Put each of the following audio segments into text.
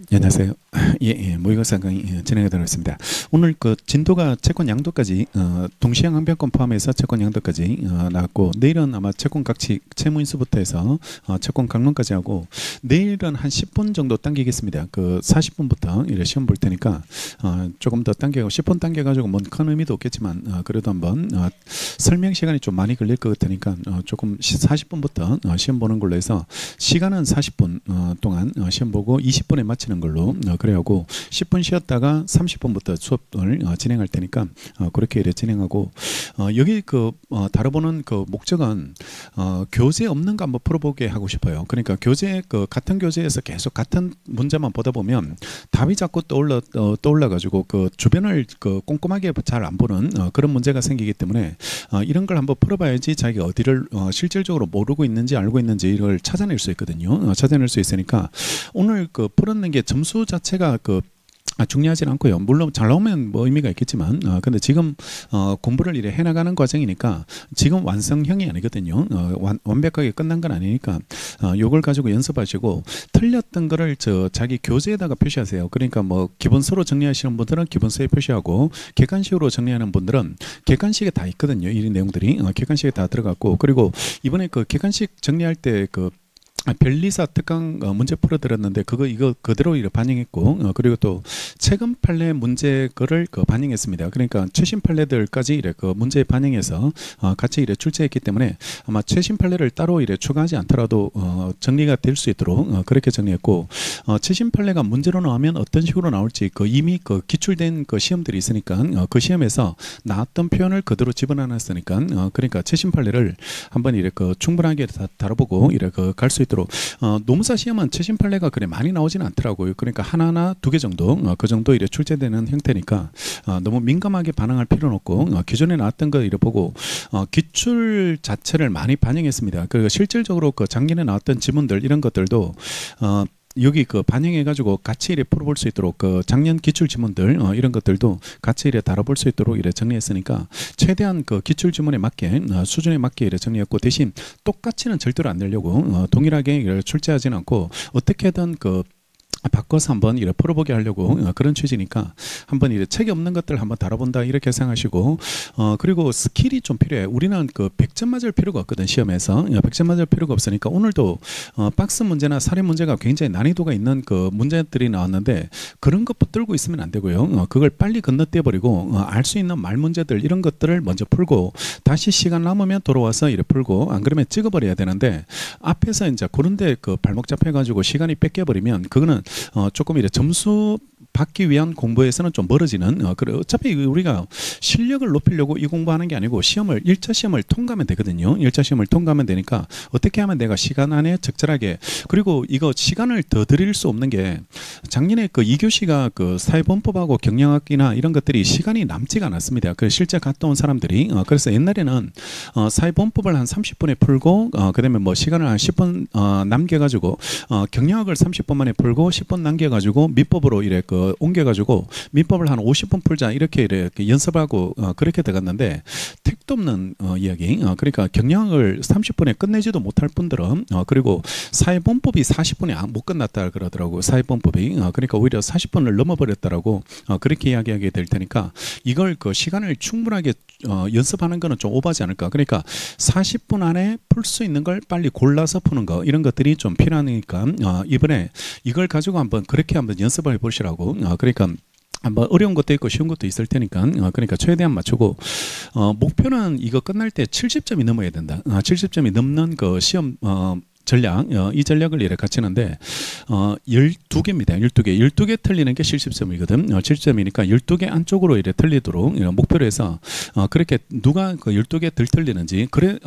안녕하세요. 모의고사 강의 진행하도록 하겠습니다. 오늘 그 진도가 채권 양도까지 동시행 항변권 포함해서 채권 양도까지 나왔고, 내일은 아마 채권 각취 채무인수부터 해서 채권 강론까지 하고, 내일은 한 10분 정도 당기겠습니다. 그 40분부터 이래 시험 볼 테니까 조금 더 당겨고 10분 당겨가지고 뭔 큰 의미도 없겠지만 그래도 한번 설명 시간이 좀 많이 걸릴 것 같으니까 조금 40분부터 시험 보는 걸로 해서, 시간은 40분 동안 시험 보고 20분에 마치는 걸로 그래하고, 10분 쉬었다가 30분부터 수업을 진행할 테니까 그렇게 이래 진행하고, 여기 그 다뤄보는 그 목적은 교재 없는 거 한번 풀어보게 하고 싶어요. 그러니까 교재 그 같은 교재에서 계속 같은 문제만 보다 보면 답이 자꾸 떠올라 가지고 그 주변을 그 꼼꼼하게 잘 안 보는 그런 문제가 생기기 때문에 이런 걸 한번 풀어봐야지 자기가 어디를 실질적으로 모르고 있는지 알고 있는지 이걸 찾아낼 수 있거든요. 찾아낼 수 있으니까 오늘 그 풀었는 게 점수 자체가 그 중요하진 않고요. 물론 잘 나오면 뭐 의미가 있겠지만 근데 지금 공부를 이래 해나가는 과정이니까 지금 완성형이 아니거든요. 완벽하게 끝난 건 아니니까 요걸 가지고 연습하시고, 틀렸던 거를 자기 교재에다가 표시하세요. 그러니까 뭐 기본서로 정리하시는 분들은 기본서에 표시하고, 객관식으로 정리하는 분들은 객관식에 다 있거든요. 이 내용들이 객관식에 다 들어갔고, 그리고 이번에 그 객관식 정리할 때 그 변리사 특강 문제 풀어드렸는데 이거 그대로 이렇게 반영했고, 그리고 또 최근 판례 문제 거를 반영했습니다. 그러니까 최신 판례들까지 이래 그 문제에 반영해서 같이 이래 출제했기 때문에 아마 최신 판례를 따로 이래 추가하지 않더라도 정리가 될 수 있도록 그렇게 정리했고, 최신 판례가 문제로 나오면 어떤 식으로 나올지 이미 기출된 시험들이 있으니까 그 시험에서 나왔던 표현을 그대로 집어넣었으니까 그러니까 최신 판례를 한번 이래 충분하게 다뤄보고 이래 갈 수 있도록. 노무사 시험은 최신 판례가 그래 많이 나오지는 않더라고요. 그러니까 하나나 두 개 정도 그 정도 이래 출제되는 형태니까 너무 민감하게 반응할 필요는 없고, 기존에 나왔던 거 이래 보고 기출 자체를 많이 반영했습니다. 그리고 실질적으로 작년에 나왔던 지문들 이런 것들도 여기 반영해 가지고 같이 이래 풀어볼 수 있도록 작년 기출 지문들 이런 것들도 같이 이래 다뤄볼 수 있도록 이래 정리했으니까, 최대한 기출 지문에 맞게 수준에 맞게 이래 정리했고, 대신 똑같이는 절대로 안 내려고 동일하게 이래 출제하지는 않고 어떻게든 바꿔서 한번 이렇게 풀어보게 하려고 그런 취지니까 한번 이렇게 책이 없는 것들 한번 다뤄본다 이렇게 생각하시고, 그리고 스킬이 좀 필요해. 우리는 100점 맞을 필요가 없거든. 시험에서 100점 맞을 필요가 없으니까 오늘도 박스 문제나 사례 문제가 굉장히 난이도가 있는 문제들이 나왔는데 그런 것 붙들고 있으면 안 되고요. 그걸 빨리 건너뛰어 버리고 알 수 있는 말 문제들 이런 것들을 먼저 풀고, 다시 시간 남으면 돌아와서 이렇게 풀고, 안 그러면 찍어버려야 되는데 앞에서 이제 그런데 발목 잡혀가지고 시간이 뺏겨버리면 그거는 조금 이래 점수 받기 위한 공부에서는 좀 멀어지는, 그래 어차피 우리가 실력을 높이려고 이 공부하는 게 아니고 1차 시험을 통과하면 되거든요. 1차 시험을 통과하면 되니까 어떻게 하면 내가 시간 안에 적절하게, 그리고 이거 시간을 더 드릴 수 없는 게, 작년에 2교시가 사회본법하고 경영학이나 이런 것들이 시간이 남지가 않았습니다. 실제 갔다 온 사람들이 그래서 옛날에는 사회본법을 한 30분에 풀고 그다음에 뭐 시간을 한 10분 남겨가지고 경영학을 30분 만에 풀고 10분 남겨가지고 민법으로 이래 옮겨가지고 민법을 한 50분 풀자 이렇게 연습하고 그렇게 들어갔는데, 택도 없는 이야기. 그러니까 경영을 30분에 끝내지도 못할 분들은 그리고 사회본법이 40분에 못 끝났다 그러더라고. 사회본법이 그러니까 오히려 40분을 넘어버렸다라고 그렇게 이야기하게 될 테니까, 이걸 시간을 충분하게 연습하는 거는 좀 오버하지 않을까. 그러니까 40분 안에 풀 수 있는 걸 빨리 골라서 푸는 거 이런 것들이 좀 필요하니까 이번에 이걸 가지고 한번 그렇게 한번 연습을 해보시라고. 그러니까 한번 어려운 것도 있고 쉬운 것도 있을 테니까 그러니까 최대한 맞추고, 목표는 이거 끝날 때 70점이 넘어야 된다. 70점이 넘는 시험 전략, 이 전략을 이렇게 갖추는데 12개입니다. 12개 틀리는 게 70점이거든. 70점이니까 12개 안쪽으로 이렇게 틀리도록 목표로 해서 그렇게 누가 12개 덜 틀리는지, 그래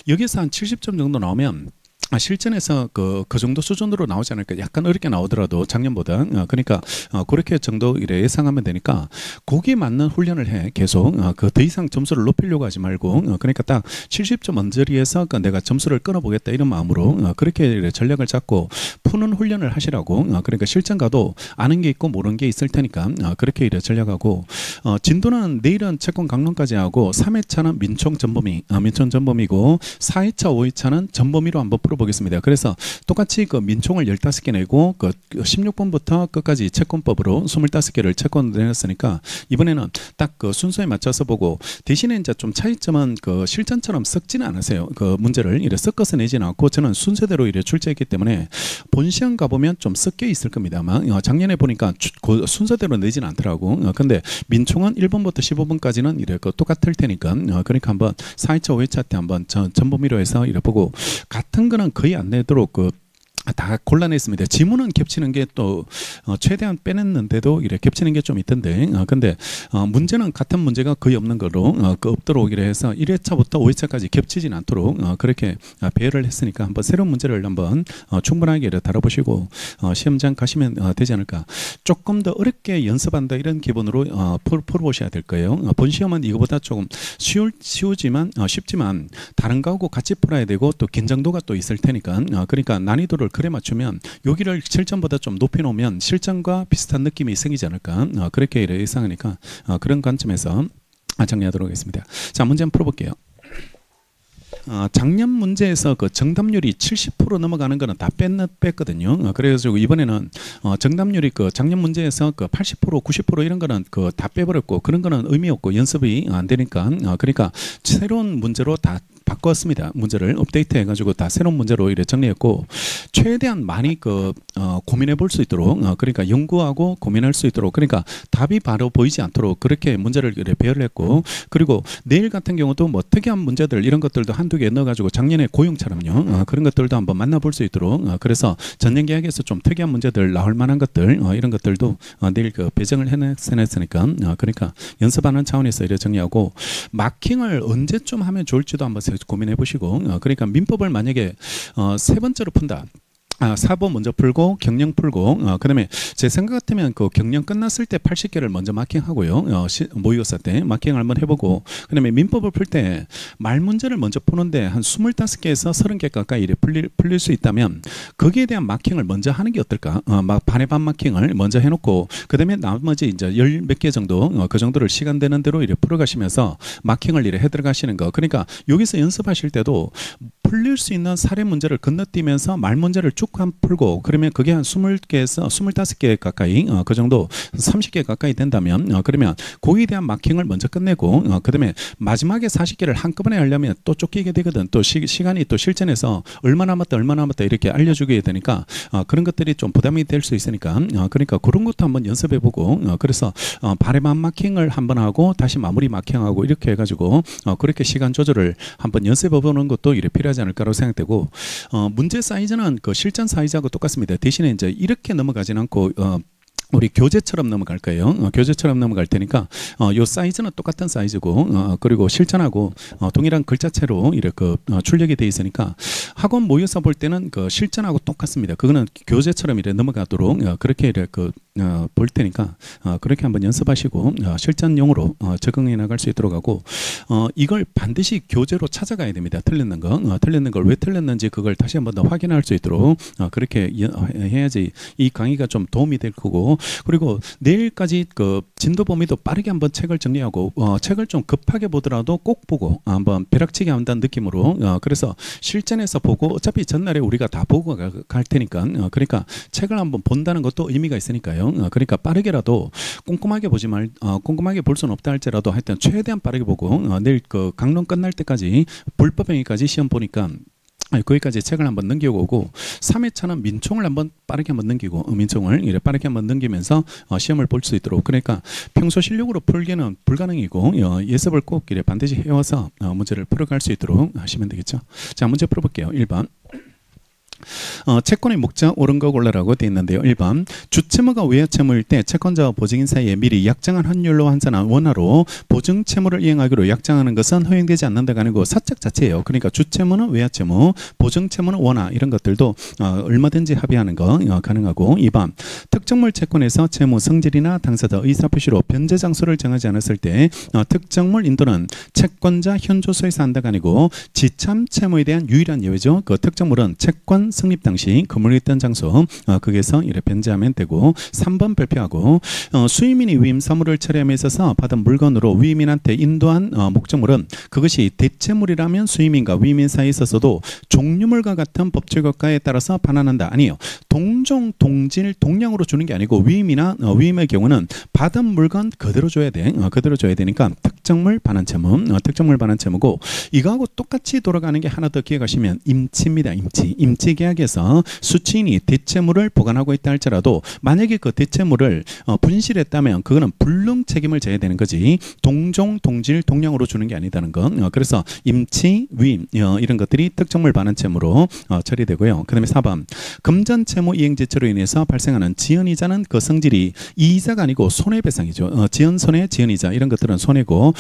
여기서 한 70점 정도 나오면 실전에서 그 정도 수준으로 나오지 않을까. 약간 어렵게 나오더라도 작년보다. 그러니까 그렇게 정도 이래 예상하면 되니까 거기에 맞는 훈련을 해. 계속 더 이상 점수를 높이려고 하지 말고, 그러니까 딱 70점 언저리에서 내가 점수를 끊어보겠다 이런 마음으로 그렇게 전략을 잡고 푸는 훈련을 하시라고. 그러니까 실전 가도 아는 게 있고 모르는 게 있을 테니까 그렇게 이래 전략하고, 진도는 내일은 채권 강론까지 하고 3회차는 민총 전범위고 4회차 5회차는 전범위로 한번 풀어보겠습니다. 풀어보겠습니다. 그래서 똑같이 그 민총을 15개 내고 그 16번부터 끝까지 채권법으로 25개를 채권을 내놨으니까 이번에는 딱 그 순서에 맞춰서 보고, 대신에 이제 좀 차이점은 그 실전처럼 섞지는 않으세요. 그 문제를 이래 섞어서 내지는 않고 저는 순서대로 이래 출제했기 때문에 본 시험 가보면 좀 섞여 있을 겁니다. 아마 작년에 보니까 순서대로 내지는 않더라고. 근데 민총은 1번부터 15번까지는 이래 그 똑같을 테니까 그러니까 한번 4회차 5회차 때 한번 전범위로 해서 이래 보고, 같은 거는 거의 안 내도록 다 골라냈습니다. 지문은 겹치는 게 또 최대한 빼냈는데도 이렇게 겹치는 게 좀 있던데, 근데 문제는 같은 문제가 거의 없는 거로 없도록 이래 해서 1회차부터 5회차까지 겹치진 않도록 그렇게 배열을 했으니까 한번 새로운 문제를 한번 충분하게 다뤄보시고 시험장 가시면 되지 않을까. 조금 더 어렵게 연습한다 이런 기분으로 풀어보셔야 될 거예요. 본 시험은 이거보다 조금 쉽지만 다른 거하고 같이 풀어야 되고 또 긴장도가 또 있을 테니까, 그러니까 난이도를 그래 맞추면 여기를 실전보다 좀 높이 놓으면 실전과 비슷한 느낌이 생기지 않을까, 그렇게 예상하니까 그런 관점에서 정리하도록 하겠습니다. 자, 문제 한번 풀어볼게요. 작년 문제에서 그 정답률이 70% 넘어가는 거는 다 뺐거든요. 그래가지고 이번에는 정답률이 그 작년 문제에서 그 80%, 90% 이런 거는 그 다 빼버렸고, 그런 거는 의미 없고 연습이 안 되니까, 그러니까 새로운 문제로 다 바꿨습니다. 문제를 업데이트 해가지고 다 새로운 문제로 이렇게 정리했고, 최대한 많이 고민해 볼 수 있도록, 그러니까 연구하고 고민할 수 있도록, 그러니까 답이 바로 보이지 않도록 그렇게 문제를 이렇게 배열을 했고, 그리고 내일 같은 경우도 뭐 특이한 문제들 이런 것들도 한두 개 넣어가지고 작년에 고용처럼요, 그런 것들도 한번 만나볼 수 있도록, 그래서 전년 계약에서 좀 특이한 문제들 나올 만한 것들 이런 것들도 내일 배정을 해냈으니까, 그러니까 연습하는 차원에서 이렇게 정리하고, 마킹을 언제쯤 하면 좋을지도 한번 고민해 보시고, 그러니까 민법을 만약에 세 번째로 푼다. 4번 먼저 풀고 경영 풀고, 그다음에 제 생각 같으면 그 경영 끝났을 때 80개를 먼저 마킹하고요, 모의고사 때 마킹을 한번 해보고, 그다음에 민법을 풀 때 말 문제를 먼저 푸는데 한 25개에서 30개 가까이 풀릴 수 있다면 거기에 대한 마킹을 먼저 하는 게 어떨까? 반의 반 마킹을 먼저 해놓고, 그다음에 나머지 이제 10 몇 개 정도 그 정도를 시간 되는 대로 이렇게 풀어가시면서 마킹을 이렇게 해들어가시는 거. 그러니까 여기서 연습하실 때도 풀릴 수 있는 사례 문제를 건너뛰면서 말 문제를 쭉 풀고, 그러면 그게 한 20개에서 25개 가까이 그 정도 30개 가까이 된다면, 그러면 거기에 대한 마킹을 먼저 끝내고, 그다음에 마지막에 40개를 한꺼번에 하려면 또 쫓기게 되거든. 또 시간이 또 실전에서 얼마 남았다 이렇게 알려주게 되니까 그런 것들이 좀 부담이 될 수 있으니까, 그러니까 그런 것도 한번 연습해보고, 그래서 발해만 마킹을 한번 하고 다시 마무리 마킹하고 이렇게 해가지고 그렇게 시간 조절을 한번 연습해보는 것도 이렇게 필요하지 않을까라고 생각되고, 문제 사이즈는 그 실전 사이즈하고 똑같습니다. 대신에 이제 이렇게 넘어가지는 않고 우리 교재처럼 넘어갈 거예요. 교재처럼 넘어갈 테니까 요 사이즈는 똑같은 사이즈고, 그리고 실전하고 동일한 글자체로 이렇게 출력이 돼 있으니까 학원 모의고사 볼 때는 그 실전하고 똑같습니다. 그거는 교재처럼 이렇게 넘어가도록 그렇게 이렇게 볼 테니까 그렇게 한번 연습하시고 실전용으로 적응해 나갈 수 있도록 하고, 이걸 반드시 교재로 찾아가야 됩니다. 틀렸는 걸 왜 틀렸는지 그걸 다시 한번 더 확인할 수 있도록 그렇게 해야지 이 강의가 좀 도움이 될 거고, 그리고 내일까지 그 진도 범위도 빠르게 한번 책을 정리하고, 책을 좀 급하게 보더라도 꼭 보고 한번 벼락치기 한다는 느낌으로, 그래서 실전에서 보고 어차피 전날에 우리가 다 보고 갈 테니까, 그러니까 책을 한번 본다는 것도 의미가 있으니까요. 그러니까 빠르게라도 꼼꼼하게 꼼꼼하게 볼 수는 없다 할지라도 하여튼 최대한 빠르게 보고, 내일 그 강론 끝날 때까지 불법행위까지 시험 보니까 거기까지 책을 한번 넘겨오고, 3회차는 민총을 한번 빠르게 한번 넘기고, 민총을 이렇게 빠르게 한번 넘기면서 시험을 볼 수 있도록, 그러니까 평소 실력으로 풀기는 불가능이고 예습을 꼭 이렇게 반드시 해와서 문제를 풀어갈 수 있도록 하시면 되겠죠. 자, 문제 풀어볼게요. 1번. 채권의 목적 옳은 거 골라라고 되어 있는데요. 1번 주채무가 외화채무일 때 채권자와 보증인 사이에 미리 약정한 환율로 환산한 원화로 보증채무를 이행하기로 약정하는 것은 허용되지 않는다가 아니고 사적 자체예요. 그러니까 주채무는 외화채무, 보증채무는 원화, 이런 것들도 얼마든지 합의하는 거 가능하고, 2번 특정물 채권에서 채무 성질이나 당사자 의사표시로 변제 장소를 정하지 않았을 때 특정물 인도는 채권자 현조소에서 한다가 아니고 지참 채무에 대한 유일한 예외죠. 그 특정물은 채권 성립 당시 건물이 있던 장소 거기에서 이래 변제하면 되고 3번 발표하고 수의민이 위임 사무를 처리함에 있어서 받은 물건으로 위임인한테 인도한 목적물은 그것이 대체물이라면 수의민과 위임인 사이에 있어서도 종류물과 같은 법적 효과에 따라서 반환한다. 아니요. 동종, 동질, 동량으로 주는 게 아니고 위임이나 위임의 경우는 받은 물건 그대로 줘야 돼. 그대로 줘야 되니까 특정물 반환 채무, 특정물 반환 채무고 이거하고 똑같이 돌아가는 게 하나 더 기억하시면 임치입니다. 임치 계약에서 수취인이 대체물을 보관하고 있다 할지라도 만약에 그 대체물을 분실했다면 그거는 불능 책임을 져야 되는 거지 동종, 동질, 동량으로 주는 게 아니다는 거. 그래서 임치, 위임 이런 것들이 특정물 반환 채무로 처리되고요. 그 다음에 4번 금전 채무 이행 제초로 인해서 발생하는 지연이자는 그 성질이 이자가 아니고 손해배상이죠. 지연 손해, 지연이자 이런 것들은 손해고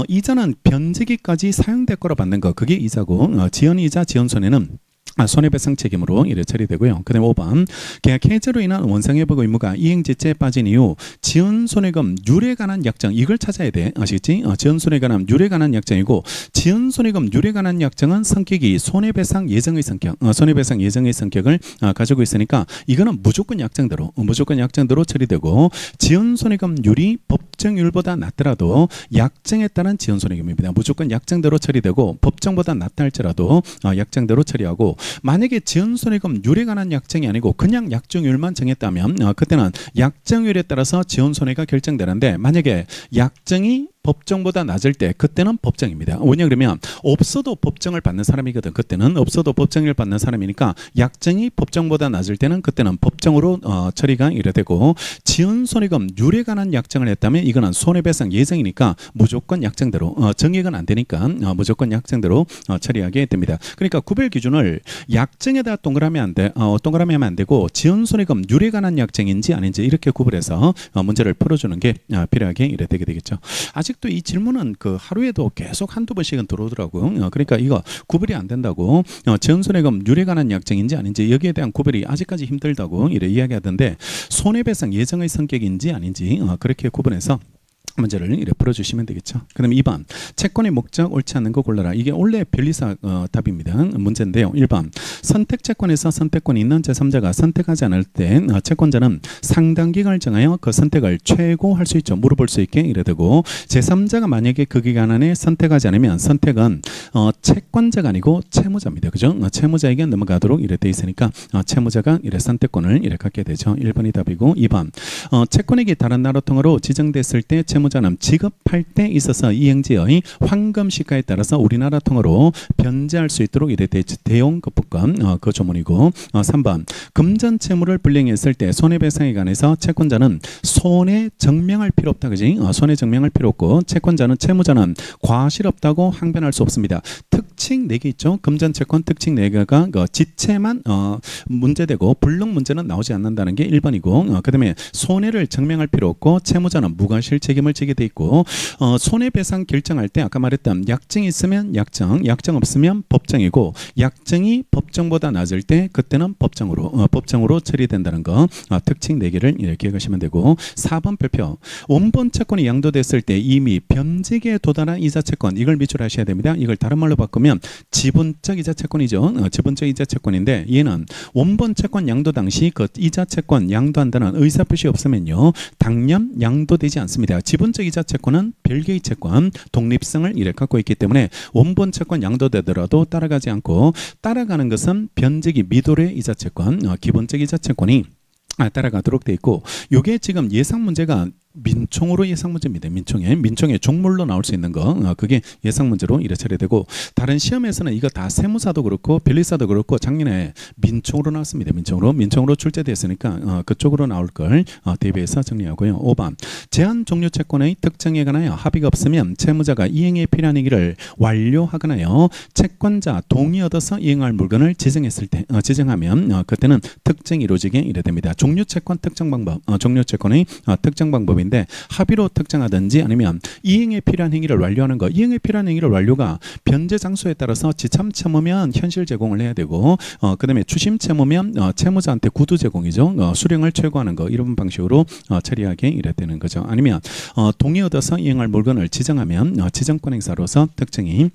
이자는 변제기까지 사용될 거로 받는 거 그게 이자고 지연이자, 지연손해는 손해배상 책임으로 이래 처리되고요. 그 다음에 5번 계약 해제로 인한 원상회복 의무가 이행제체에 빠진 이후 지연손해금 률에 관한 약정 이걸 찾아야 돼. 아시겠지? 지연손해에 관한 률에 관한 약정이고 지연손해금 률에 관한 약정은 성격이 손해배상 예정의 성격 손해배상 예정의 성격을 가지고 있으니까 이거는 무조건 약정대로 처리되고 지연손해금 률이 법정률보다 낮더라도 약정에 따른 지연손해금입니다. 무조건 약정대로 처리되고 법정보다 낮다 할지라도 약정대로 처리하고 만약에 지연손해금 률에 관한 약정이 아니고 그냥 약정률만 정했다면 그때는 약정률에 따라서 지연손해가 결정되는데 만약에 약정이 법정보다 낮을 때 그때는 법정입니다. 왜냐 그러면 없어도 법정을 받는 사람이거든. 그때는 없어도 법정을 받는 사람이니까 약정이 법정보다 낮을 때는 그때는 법정으로 처리가 이래 되고 지연손해금 률에 관한 약정을 했다면 이거는 손해배상 예정이니까 무조건 약정대로 정액은 안 되니까 무조건 약정대로 처리하게 됩니다. 그러니까 구별 기준을 약정에다 동그라미 안 돼. 동그라미 하면 안 되고 지연손해금 률에 관한 약정인지 아닌지 이렇게 구분해서 문제를 풀어주는 게 필요하게 이래 되게 되겠죠. 아직도 이 질문은 그 하루에도 계속 한두 번씩은 들어오더라고요. 그러니까 이거 구별이 안 된다고 지연손해금 률에 관한 약정인지 아닌지 여기에 대한 구별이 아직까지 힘들다고 이래 이야기하던데 손해배상 예정의 성격인지 아닌지 그렇게 구분해서 문제를 이렇게 풀어주시면 되겠죠. 그 다음에 2번 채권의 목적 옳지 않는 거 골라라. 이게 원래 변리사 답입니다. 문제인데요. 1번 선택채권에서 선택권이 있는 제3자가 선택하지 않을 때 채권자는 상당 기간을 정하여 그 선택을 최고할 수 있죠. 물어볼 수 있게 이래 되고 제3자가 만약에 그 기간 안에 선택하지 않으면 선택은 채권자가 아니고 채무자입니다. 그죠? 채무자에게 넘어가도록 이래 돼 있으니까 채무자가 이래 선택권을 이래 갖게 되죠. 1번이 답이고 2번 채권액이 다른 나라 통화로 지정됐을 때 채무자는 지급할 때 있어서 이행지의 황금 시가에 따라서 우리나라 통화로 변제할 수 있도록 이래 대용급부권 그 조문이고 3번 금전 채무를 불이행했을 때 손해배상에 관해서 채권자는 손해 증명할 필요 없다. 그지? 손해 증명할 필요 없고 채권자는 채무자는 과실 없다고 항변할 수 없습니다. 특징 4개 있죠. 금전 채권 특징 4개가 그 지체만 문제되고 불능 문제는 나오지 않는다는 게 1번이고 그 다음에 손해를 증명할 필요 없고 채무자는 무과실 책임을 지게 돼 있고 손해배상 결정할 때 아까 말했던 약정이 있으면 약정 없으면 법정이고 약정이 법정보다 낮을 때 그때는 법정으로 처리된다는 거 특징 4개를 이렇게 기억하시면 되고 4번 발표 원본 채권이 양도됐을 때 이미 변제기에 도달한 이자채권 이걸 미출하셔야 됩니다. 이걸 다른 말로 바꾸면 지분적 이자채권이죠. 지분적 이자채권인데 얘는 원본 채권 양도 당시 그 이자채권 양도한다는 의사표시 없으면요 당연 양도되지 않습니다. 지분적 이자채권은 별개의 채권 독립성을 이래 갖고 있기 때문에 원본 채권 양도되더라도 따라가지 않고 따라가는 것은 변제기 미도의 이자채권 기본적 이자채권이 따라가도록 돼 있고 요게 지금 예상 문제가 민총으로 예상 문제입니다. 민총에 종물로 나올 수 있는 거 그게 예상 문제로 이래 처리되고 다른 시험에서는 이거 다 세무사도 그렇고 변리사도 그렇고 작년에 민총으로 나왔습니다. 민총으로 출제됐으니까 그쪽으로 나올 걸 대비해서 정리하고요. 5번 제한 종료 채권의 특정에 관하여 합의가 없으면 채무자가 이행에 필요한 행위를 완료하거나요 채권자 동의 얻어서 이행할 물건을 지정하면 그때는 특정이 이루어지게 이래 됩니다. 종료 채권 특정 방법 종료 채권의 특정 방법인데 합의로 특정하든지 아니면 이행에 필요한 행위를 완료하는 거 이행에 필요한 행위를 완료가 변제 장소에 따라서 지참 채무면 현실 제공을 해야 되고 그 다음에 추심 채무면 채무자한테 구두 제공이죠. 수령을 최고하는 거 이런 방식으로 처리하게 이래 되는 거죠. 아니면 동의 얻어서 이행할 물건을 지정하면 지정권 행사로서 특정이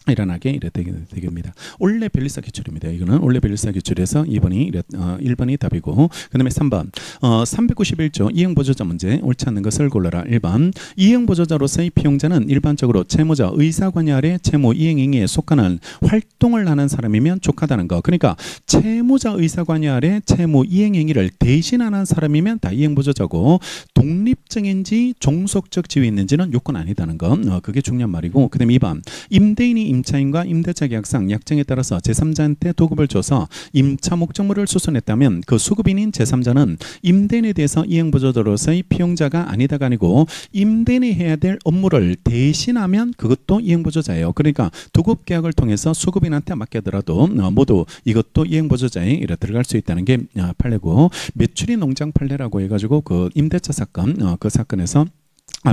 일어나게 이래 되겠습니다. 올레 벨리사 기출입니다. 이거는 올레 벨리사 기출에서 1번이 답이고, 그다음에 3번 391조 이행보조자 문제 옳지 않는 것을 골라라. 1번 이행보조자로서의 피용자는 일반적으로 채무자 의사관여 아래 채무 이행행위에 속하는 활동을 하는 사람이면 족하다는 거. 그러니까 채무자 의사관여 아래 채무 이행행위를 대신하는 사람이면 다 이행보조자고, 독립적인지 종속적 지위 있는지는 요건 아니다는 거. 그게 중요한 말이고, 그다음에 2번 임대인이 임차인과 임대차 계약상 약정에 따라서 제3자한테 도급을 줘서 임차 목적물을 수선했다면 그 수급인인 제3자는 임대인에 대해서 이행보조자로서의 피용자가 아니다가 아니고, 임대인이 해야 될 업무를 대신하면 그것도 이행보조자예요. 그러니까 도급 계약을 통해서 수급인한테 맡기더라도 모두 이것도 이행보조자에 이래 들어갈 수 있다는 게 판례고, 매출이 농장 판례라고 해가지고 그 임대차 사건 그 사건에서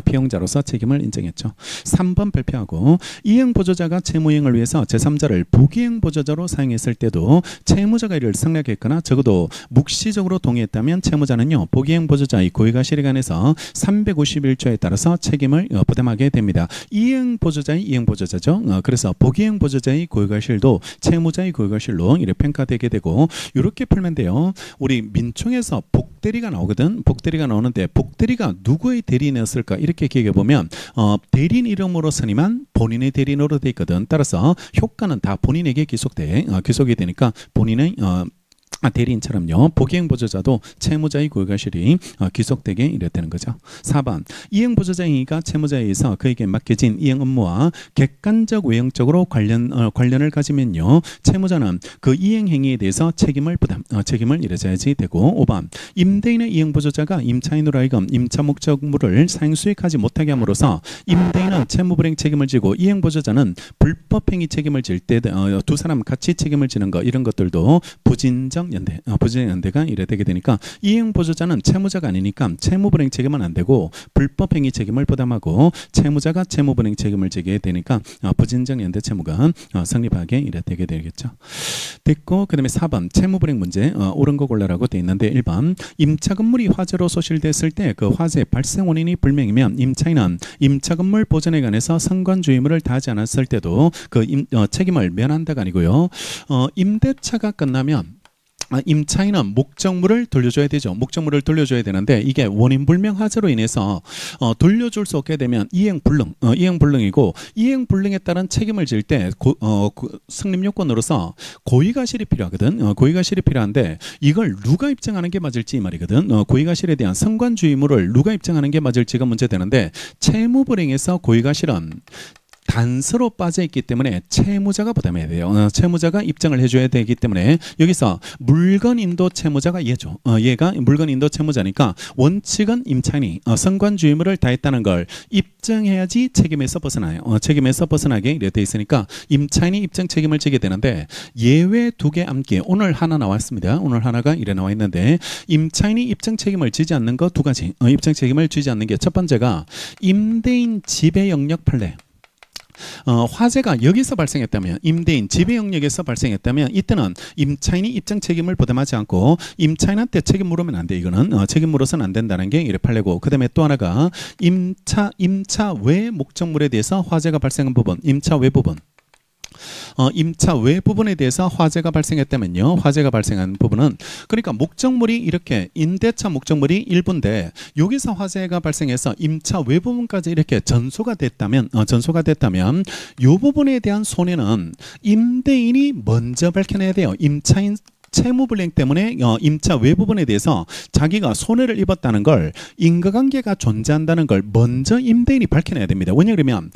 피용자로서 책임을 인정했죠. 3번 발표하고, 이행보조자가 채무이행을 위해서 제3자를 부기행보조자로 사용했을 때도 채무자가 이를 승낙했거나 적어도 묵시적으로 동의했다면 채무자는요 부기행보조자의 고의가 실에 관해서 351조에 따라서 책임을 부담하게 됩니다. 이행보조자의 이행보조자죠. 그래서 부기행보조자의 고의가 실도 채무자의 고의가 실로 이렇게 평가되게 되고, 이렇게 풀면 돼요. 우리 민총에서 복대리가 나오거든. 복대리가 나오는데 복대리가 누구의 대리인이었을까 이렇게 기억해 보면 대리인 이름으로서니만 본인의 대리인으로 돼 있거든. 따라서 효과는 다 본인에게 귀속이 되니까 본인의 대리인처럼요 부기행보조자도 채무자의 고의가실이 귀속되게 이래 되는 거죠. 4번 이행보조자이가 채무자에 의해서 그에게 맡겨진 이행 업무와 객관적 외형적으로 관련을 가지면요 채무자는 그 이행 행위에 대해서 책임을 이래야지 되고, 5번 임대인의 이행보조자가 임차인으로 하여금 임차 목적물을 사용수익하지 못하게 함으로써 임대인은 채무불이행 책임을 지고 이행보조자는 불법행위 책임을 질 때 두 사람 같이 책임을 지는 거, 이런 것들도 부진연대가 이래 되게 되니까 이행보조자는 채무자가 아니니까 채무불이행 책임은 안 되고 불법행위 책임을 부담하고, 채무자가 채무불이행 책임을 지게 되니까 부진정연대 채무가 성립하게 이래 되게 되겠죠. 됐고, 그 다음에 4번 채무불이행 문제 옳은 거 골라라고 돼 있는데, 1번 임차 건물이 화재로 소실됐을 때 그 화재 발생 원인이 불명이면 임차인은 임차 건물 보전에 관해서 상관주 의무를 다하지 않았을 때도 그 책임을 면한다가 아니고요, 임대차가 끝나면 임차인은 목적물을 돌려줘야 되죠. 목적물을 돌려줘야 되는데, 이게 원인불명 화재로 인해서 돌려줄 수 없게 되면 이행불능이고, 이행불능에 따른 책임을 질 때 성립요건으로서 고의가실이 필요하거든. 고의가실이 필요한데 이걸 누가 입증하는 게 맞을지 이 말이거든. 고의가실에 대한 상관주 의무를 누가 입증하는 게 맞을지가 문제되는데, 채무불이행에서 고의가실은 단서로 빠져있기 때문에 채무자가 부담해야 돼요. 채무자가 입증을 해줘야 되기 때문에 여기서 물건인도 채무자가 얘죠. 얘가 물건인도 채무자니까 원칙은 임차인이 상관주 의무를 다했다는 걸 입증해야지 책임에서 벗어나요. 책임에서 벗어나게 이렇게 돼 있으니까 임차인이 입증 책임을 지게 되는데, 예외 2개 암기 오늘 하나 나왔습니다. 오늘 하나가 이래 나와 있는데, 임차인이 입증 책임을 지지 않는 거 2가지. 입증 책임을 지지 않는 게, 첫 번째가 임대인 지배 영역 판례. 화재가 여기서 발생했다면, 임대인 지배 영역에서 발생했다면 이때는 임차인이 입증 책임을 부담하지 않고 임차인한테 책임 물으면 안 돼. 이거는 책임 물어서는 안 된다는 게 이래 판례고, 그 다음에 또 하나가 임차 외 목적물에 대해서 화재가 발생한 부분, 임차 외 부분. 임차 외 부분에 대해서 화재가 발생했다면요, 화재가 발생한 부분은, 그러니까 목적물이 이렇게 임대차 목적물이 일부인데 여기서 화재가 발생해서 임차 외 부분까지 이렇게 전소가 됐다면 이 부분에 대한 손해는 임대인이 먼저 밝혀내야 돼요. 임차인 채무불이행 때문에 임차 외 부분에 대해서 자기가 손해를 입었다는 걸, 인과관계가 존재한다는 걸 먼저 임대인이 밝혀내야 됩니다. 왜냐 그러면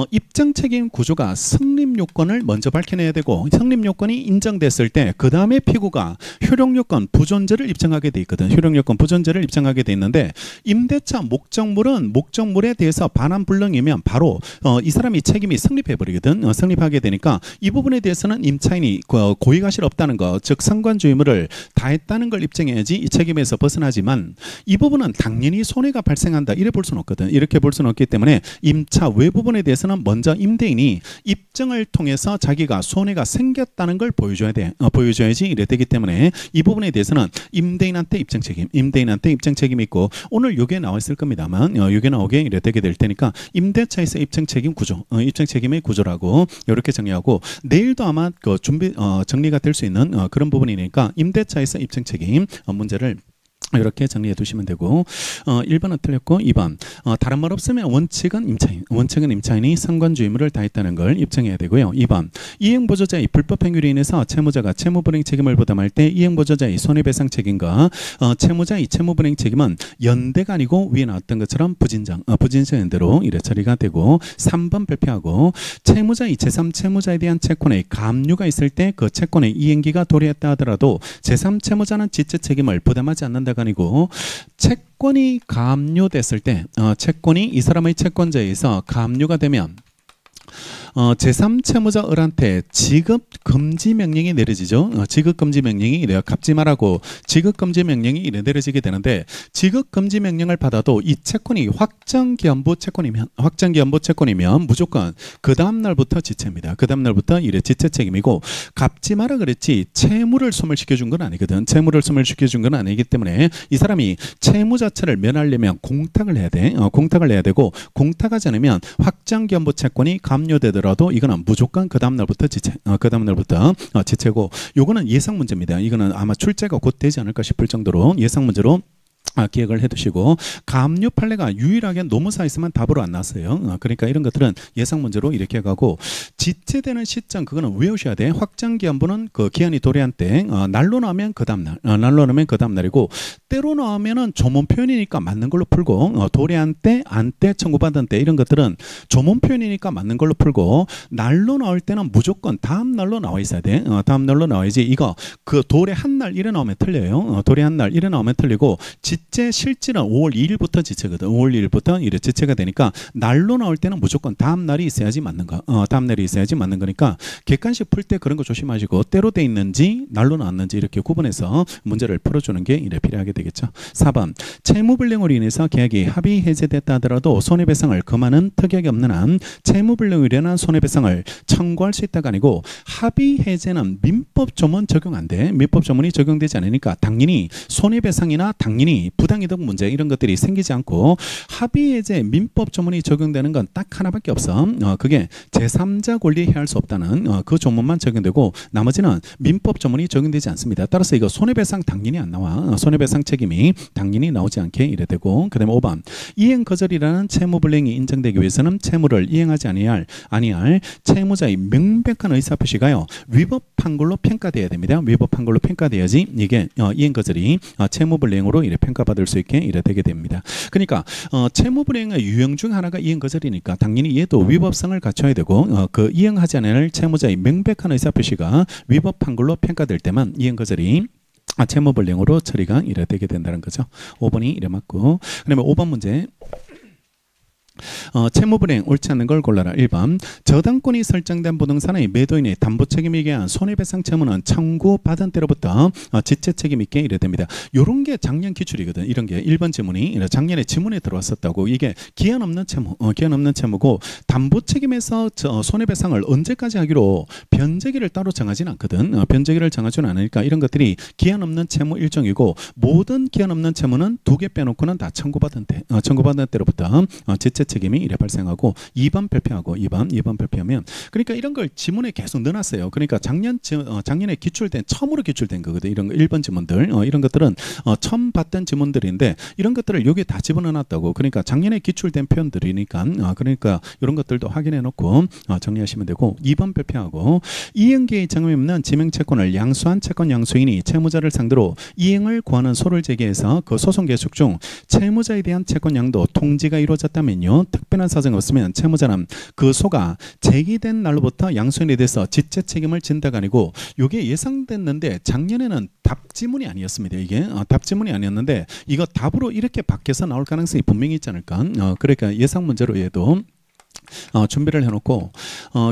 입증 책임 구조가 성립요건을 먼저 밝혀내야 되고, 성립요건이 인정됐을 때 그 다음에 피고가 효력요건 부존재를 입증하게 돼 있거든. 효력요건 부존재를 입증하게 돼 있는데, 임대차 목적물은 목적물에 대해서 반환불능이면 바로 이 사람이 책임이 성립해 버리거든. 성립하게 되니까 이 부분에 대해서는 임차인이 고의가실 없다는 거, 즉 상관주 의무를 다했다는 걸 입증해야지 이 책임에서 벗어나지만 이 부분은 당연히 손해가 발생한다 이래 볼 수는 없거든. 이렇게 볼 수는 없기 때문에 임차 외 부분에 대해서는 먼저 임대인이 입증을 통해서 자기가 손해가 생겼다는 걸 보여줘야 돼. 보여줘야지 이래 되기 때문에 이 부분에 대해서는 임대인한테 입증 책임이 있고 오늘 요게 나와 있을 겁니다만 요게 나오게 이래 되게 될 테니까 임대차에서 입증 책임 구조, 입증 책임의 구조라고 이렇게 정리하고 내일도 아마 그 정리가 될 수 있는 그런 부분이니까 임대차에서 입증 책임 문제를 이렇게 정리해 두시면 되고 1번은 틀렸고 2번 다른 말 없으면 원칙은 임차인이 상관주 의무를 다했다는 걸 입증해야 되고요. 2번 이행보조자의 불법 행위로 인해서 채무자가 채무불이행 책임을 부담할 때 이행보조자의 손해배상 책임과 채무자의 채무불이행 책임은 연대가 아니고 위에 나왔던 것처럼 부진정연대로 이래 처리가 되고 3번 발표하고 채무자의 제3채무자에 대한 채권의 가압류가 있을 때 그 채권의 이행기가 도래했다 하더라도 제3채무자는 지체 책임을 부담하지 않는다가 아니고 채권이 가압류됐을 때 채권이 이 사람의 채권자에 의해서 가압류가 되면 제3채무자들한테 지급금지 명령이 내려지죠. 지급금지 명령이 내가 갚지 말라고 지급금지 명령이 내려지게 되는데 지급금지 명령을 받아도 이 채권이 확정기한부 채권이면 무조건 그 다음 날부터 지체입니다. 그 다음 날부터 이래 지체 책임이고 갚지 마라 그랬지 채무를 소멸시켜준 건 아니거든. 채무를 소멸시켜준 건 아니기 때문에 이 사람이 채무 자체를 면하려면 공탁을 해야 돼. 공탁을 해야 되고 공탁하지 않으면 확정기한부 채권이 가압류되더라도 이거는 무조건 그 다음 날부터 지체고 요거는 예상 문제입니다. 이거는 아마 출제가 곧 되지 않을까 싶을 정도로 예상 문제로 기억을 해두시고 가압류 판례가 유일하게 노무사 있으면 답으로 안 나왔어요. 그러니까 이런 것들은 예상 문제로 이렇게 가고 지체되는 시점 그거는 외우셔야 돼. 확정기한부는 그 기한이 도래한 때 날로 나오면 그 다음날이고 때로 나오면은 조문 표현이니까 맞는 걸로 풀고 도래한 때, 안 때, 청구받은 때 이런 것들은 조문 표현이니까 맞는 걸로 풀고 날로 나올 때는 무조건 다음 날로 나와 있어야 돼. 다음 날로 나와야지. 이거 그 도래 한 날 일어 나오면 틀려요. 도래 한 날 일어 나오면 틀리고 지체 실질은 5월 2일부터 지체거든. 5월 2일부터 이래 지체가 되니까 날로 나올 때는 무조건 다음 날이 있어야지 맞는 거. 다음 날이 있어야지 맞는 거니까 객관식 풀 때 그런 거 조심하시고 때로 돼 있는지 날로 나왔는지 이렇게 구분해서 문제를 풀어주는 게 이래 필요하게 되겠죠. 4번 채무불량으로 인해서 계약이 합의 해제됐다 하더라도 손해배상을 금하는 특약이 없는 한 채무불량으로 인한 손해배상을 청구할 수 있다가 아니고 합의 해제는 민법 조문 적용 안 돼. 민법 조문이 적용되지 않으니까 당연히 손해배상이나 당연히 부당이득 문제 이런 것들이 생기지 않고 합의해제 민법 조문이 적용되는 건 딱 하나밖에 없어. 그게 제3자 권리에 해할 수 없다는 그 조문만 적용되고 나머지는 민법 조문이 적용되지 않습니다. 따라서 이거 손해배상 당연히 안 나와. 손해배상 책임이 당연히 나오지 않게 이래 되고 그 다음에 5번 이행거절이라는 채무불이행이 인정되기 위해서는 채무를 이행하지 아니할 채무자의 명백한 의사표시가요 위법한 걸로 평가돼야 됩니다. 위법한 걸로 평가돼야지 이게 이행거절이 채무불이행으로 이래 평가받을 수 있게 이래 되게 됩니다. 그러니까 채무불이행의 유형 중 하나가 이행거절이니까 당연히 얘도 위법성을 갖춰야 되고 그 이행하지 않을 채무자의 명백한 의사표시가 위법한 걸로 평가될 때만 이행거절이 채무불이행으로 처리가 이래 되게 된다는 거죠. 5번이 이래 맞고 그다음에 5번 문제 채무불이행 옳지 않는 걸 골라라. 1번 저당권이 설정된 부동산의 매도인의 담보 책임에 의한 손해배상 채무는 청구받은 때로부터 지체 책임 있게 이래 됩니다. 요런 게 작년 기출이거든. 이런 게 1번 지문이 작년에 지문에 들어왔었다고. 이게 기한 없는 채무고 담보 책임에서 손해배상을 언제까지 하기로 변제기를 따로 정하지는 않거든. 변제기를 정하지는 않으니까 이런 것들이 기한 없는 채무 일종이고 모든 기한 없는 채무는 2개 빼놓고는 다 청구받은 때로부터 지체 책임이 이래 발생하고 2번 발표하고 2번 발표하면 그러니까 이런 걸 지문에 계속 넣어놨어요. 그러니까 작년에 처음으로 기출된 거거든. 이런 거 1번 지문들 이런 것들은 처음 봤던 지문들인데 이런 것들을 여기에 다 집어넣어놨다고. 그러니까 작년에 기출된 표현들이니까 그러니까 이런 것들도 확인해 놓고 정리하시면 되고 2번 발표하고 이행기의 정함이 없는 지명채권을 양수한 채권 양수인이 채무자를 상대로 이행을 구하는 소를 제기해서 그 소송 계속 중 채무자에 대한 채권 양도 통지가 이루어졌다면요. 특별한 사정이 없으면 채무자는 그 소가 제기된 날로부터 양수인에 대해서 지체 책임을 진다가 아니고 이게 예상됐는데 작년에는 답지문이 아니었습니다. 이게 답지문이 아니었는데 이거 답으로 이렇게 바뀌어서 나올 가능성이 분명히 있지 않을까. 그러니까 예상 문제로 얘도 준비를 해놓고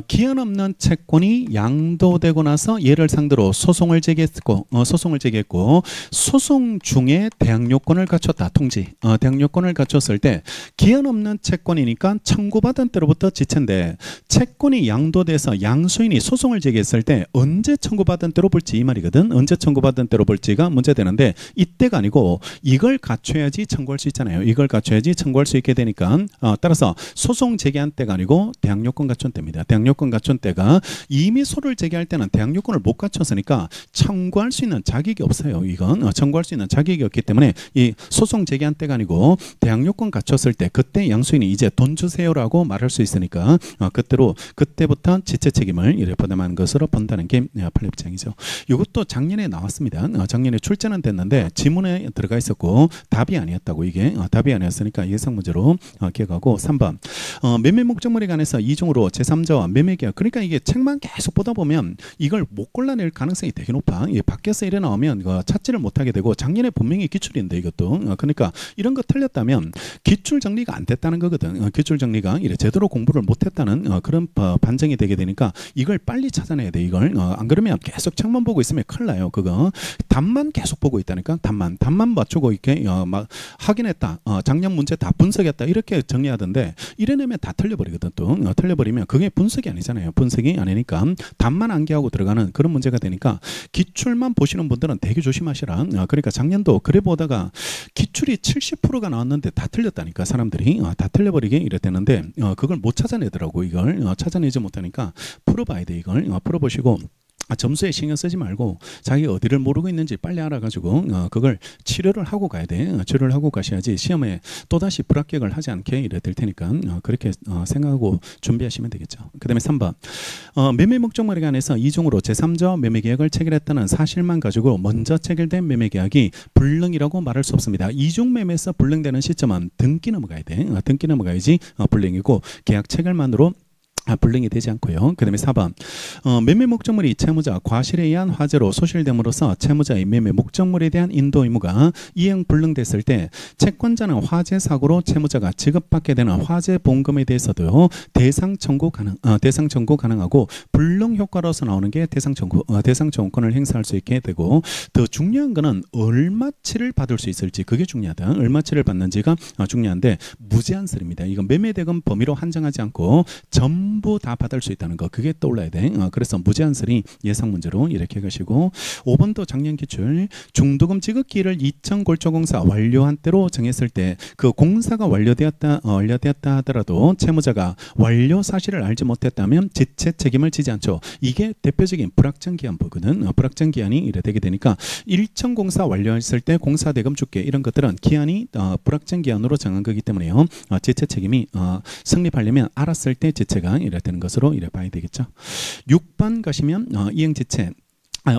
기한 없는 채권이 양도되고 나서 얘를 상대로 소송을 제기했고 소송 중에 대항 요건을 갖췄다. 통지. 대항 요건을 갖췄을 때 기한 없는 채권이니까 청구받은 때로부터 지체인데 채권이 양도돼서 양수인이 소송을 제기했을 때 언제 청구받은 때로 볼지 이 말이거든. 언제 청구받은 때로 볼지가 문제되는데 이때가 아니고 이걸 갖춰야지 청구할 수 있잖아요. 이걸 갖춰야지 청구할 수 있게 되니까 따라서 소송 제기한 때가 아니고 대항 요건 갖춘 때입니다. 대항 요건 갖춘 때가 이미 소를 제기할 때는 대항 요건을 못 갖췄으니까 청구할 수 있는 자격이 없어요. 이건 청구할 수 있는 자격이 없기 때문에 이 소송 제기한 때가 아니고 대항 요건 갖췄을 때 그때 양수인이 이제 돈 주세요라고 말할 수 있으니까 그때부터 지체 책임을 이래 부담하는 것으로 본다는 게 판례 입장이죠. 이것도 작년에 나왔습니다. 작년에 출제는 됐는데 지문에 들어가 있었고 답이 아니었다고. 이게 답이 아니었으니까 예상 문제로 기억하고 3번 매매 목적물에 관해서 이중으로 제3자와 매매계약. 그러니까 이게 책만 계속 보다 보면 이걸 못 골라낼 가능성이 되게 높아. 이게 밖에서 이래 나오면 찾지를 못하게 되고 작년에 분명히 기출인데 이것도 그러니까 이런 거 틀렸다면 기출 정리가 안 됐다는 거거든. 기출 정리가 이래 제대로 공부를 못했다는 그런 반증이 되게 되니까 이걸 빨리 찾아내야 돼. 이걸 안 그러면 계속 책만 보고 있으면 큰일 나요. 그거 답만 계속 보고 있다니까. 답만 맞추고 이렇게 막 확인했다. 작년 문제 다 분석했다. 이렇게 정리하던데 이래내면 다 틀려버리거든. 또 틀려버리면 그게 분석이 아니잖아요. 분석이 아니니까 답만 암기하고 들어가는 그런 문제가 되니까 기출만 보시는 분들은 되게 조심하시라. 그러니까 작년도 그래 보다가 기출이 70%가 나왔는데 다 틀렸다니까. 사람들이 다 틀려버리게 이랬대는데 그걸 못 찾아내더라고. 이걸 찾아내지 못하니까 풀어봐야 돼. 이걸 풀어보시고 점수에 신경 쓰지 말고 자기가 어디를 모르고 있는지 빨리 알아가지고 그걸 치료를 하고 가야 돼. 치료를 하고 가셔야지 시험에 또다시 불합격을 하지 않게 이래 될 테니까 그렇게 생각하고 준비하시면 되겠죠. 그 다음에 3번 매매 목적물에 관해서 이중으로 제3자 매매계약을 체결했다는 사실만 가지고 먼저 체결된 매매계약이 불능이라고 말할 수 없습니다. 이중 매매에서 불능되는 시점은 등기 넘어가야 돼. 등기 넘어가야지 불능이고 계약 체결만으로 불능이 되지 않고요. 그 다음에 4번 매매 목적물이 채무자 과실에 의한 화재로 소실됨으로써 채무자의 매매 목적물에 대한 인도 의무가 이행 불능됐을 때 채권자는 화재 사고로 채무자가 지급받게 되는 화재 보험금에 대해서도 대상 청구 가능하고 불능 효과로서 나오는 게 대상 청구권을 행사할 수 있게 되고 더 중요한 거는 얼마치를 받을 수 있을지 그게 중요하다. 얼마치를 받는지가 중요한데 무제한설입니다. 이건 매매대금 범위로 한정하지 않고 전부 다 받을 수 있다는 거 그게 떠올라야 돼. 그래서 무제한설이 예상 문제로 이렇게 가시고 5번도 작년 기출 중도금 지급기일을 20골조공사 완료한 때로 정했을 때 그 공사가 완료되었다 하더라도 채무자가 완료 사실을 알지 못했다면 지체 책임을 지지 않죠. 이게 대표적인 불확정기한부거든. 불확정기한이 이래 되게 되니까 일정 공사 완료했을 때 공사대금 줄게 이런 것들은 기한이 불확정기한으로 정한 거기 때문에요. 지체 책임이 성립하려면 알았을 때 지체가 이래 되는 것으로 이래 봐야 되겠죠. 6번 가시면 이행지체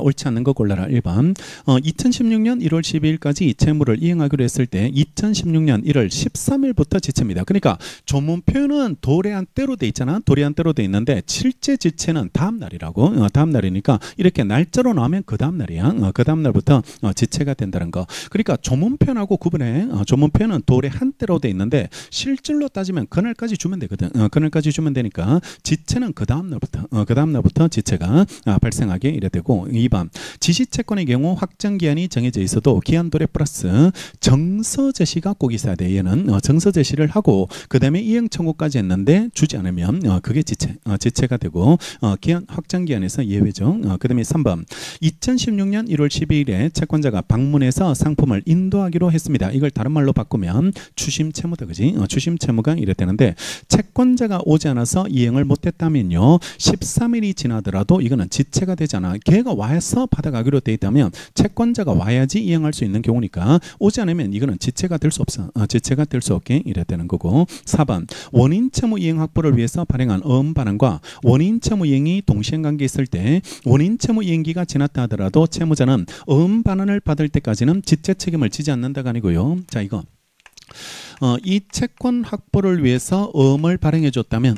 옳지 않는 거 골라라. 1번 2016년 1월 12일까지 채무를 이행하기로 했을 때 2016년 1월 13일부터 지체입니다. 그러니까 조문 표현은 도래한 때로 돼 있잖아. 도래한 때로 돼 있는데 실제 지체는 다음 날이라고. 다음 날이니까 이렇게 날짜로 나오면 그 다음 날이야. 그 다음 날부터 지체가 된다는 거. 그러니까 조문 표현하고 구분해. 조문 표현은 도래한 때로 돼 있는데 실질로 따지면 그날까지 주면 되거든. 그날까지 주면 되니까 지체는 그 다음 날부터 지체가 발생하게 이래 되고 2번 지시채권의 경우 확정기한이 정해져 있어도 기한 도래 플러스 정서 제시가 꼭 있어야 돼. 얘는 정서 제시를 하고 그 다음에 이행 청구까지 했는데 주지 않으면 그게 지체가 되고 기한 확정기한에서 예외죠. 그 다음에 3번 2016년 1월 12일에 채권자가 방문해서 상품을 인도하기로 했습니다. 이걸 다른 말로 바꾸면 추심채무다. 그지? 추심채무가 이래 되는데 채권자가 오지 않아서 이행을 못했다면요 13일이 지나더라도 이거는 지체가 되잖아. 걔가 와서 받아가기로 돼 있다면 채권자가 와야지 이행할 수 있는 경우니까 오지 않으면 이거는 지체가 될 수 없어. 지체가 될 수 없게 이래 되는 거고 4번 원인 채무 이행 확보를 위해서 발행한 반환과 원인 채무 이행이 동시행관계 있을 때 원인 채무 이행기가 지났다 하더라도 채무자는 반환을 받을 때까지는 지체 책임을 지지 않는다가 아니고요. 자 이거 이 채권 확보를 위해서 어음을 발행해 줬다면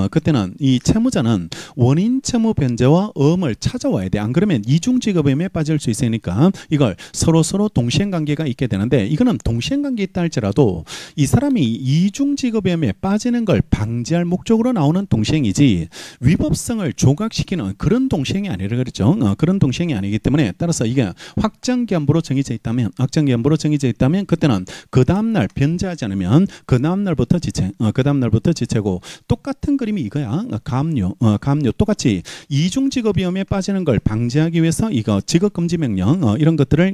그때는 이 채무자는 원인 채무 변제와 어음을 찾아와야 돼. 안 그러면 이중직업임에 빠질 수 있으니까 이걸 서로 동시행관계가 있게 되는데, 이거는 동시행관계 있다 할지라도 이 사람이 이중직업임에 빠지는 걸 방지할 목적으로 나오는 동시행이지 위법성을 조각시키는 그런 동시행이 아니라 그랬죠. 그런 동시행이 아니기 때문에, 따라서 이게 확정기한부로 정해져 있다면 그때는 그 다음날 변제하지 않으면 그 다음날부터 지체고, 똑같은 그림이 이거야. 가압류 똑같이 이중직업위험에 빠지는 걸 방지하기 위해서 이거 직업금지명령 이런 것들을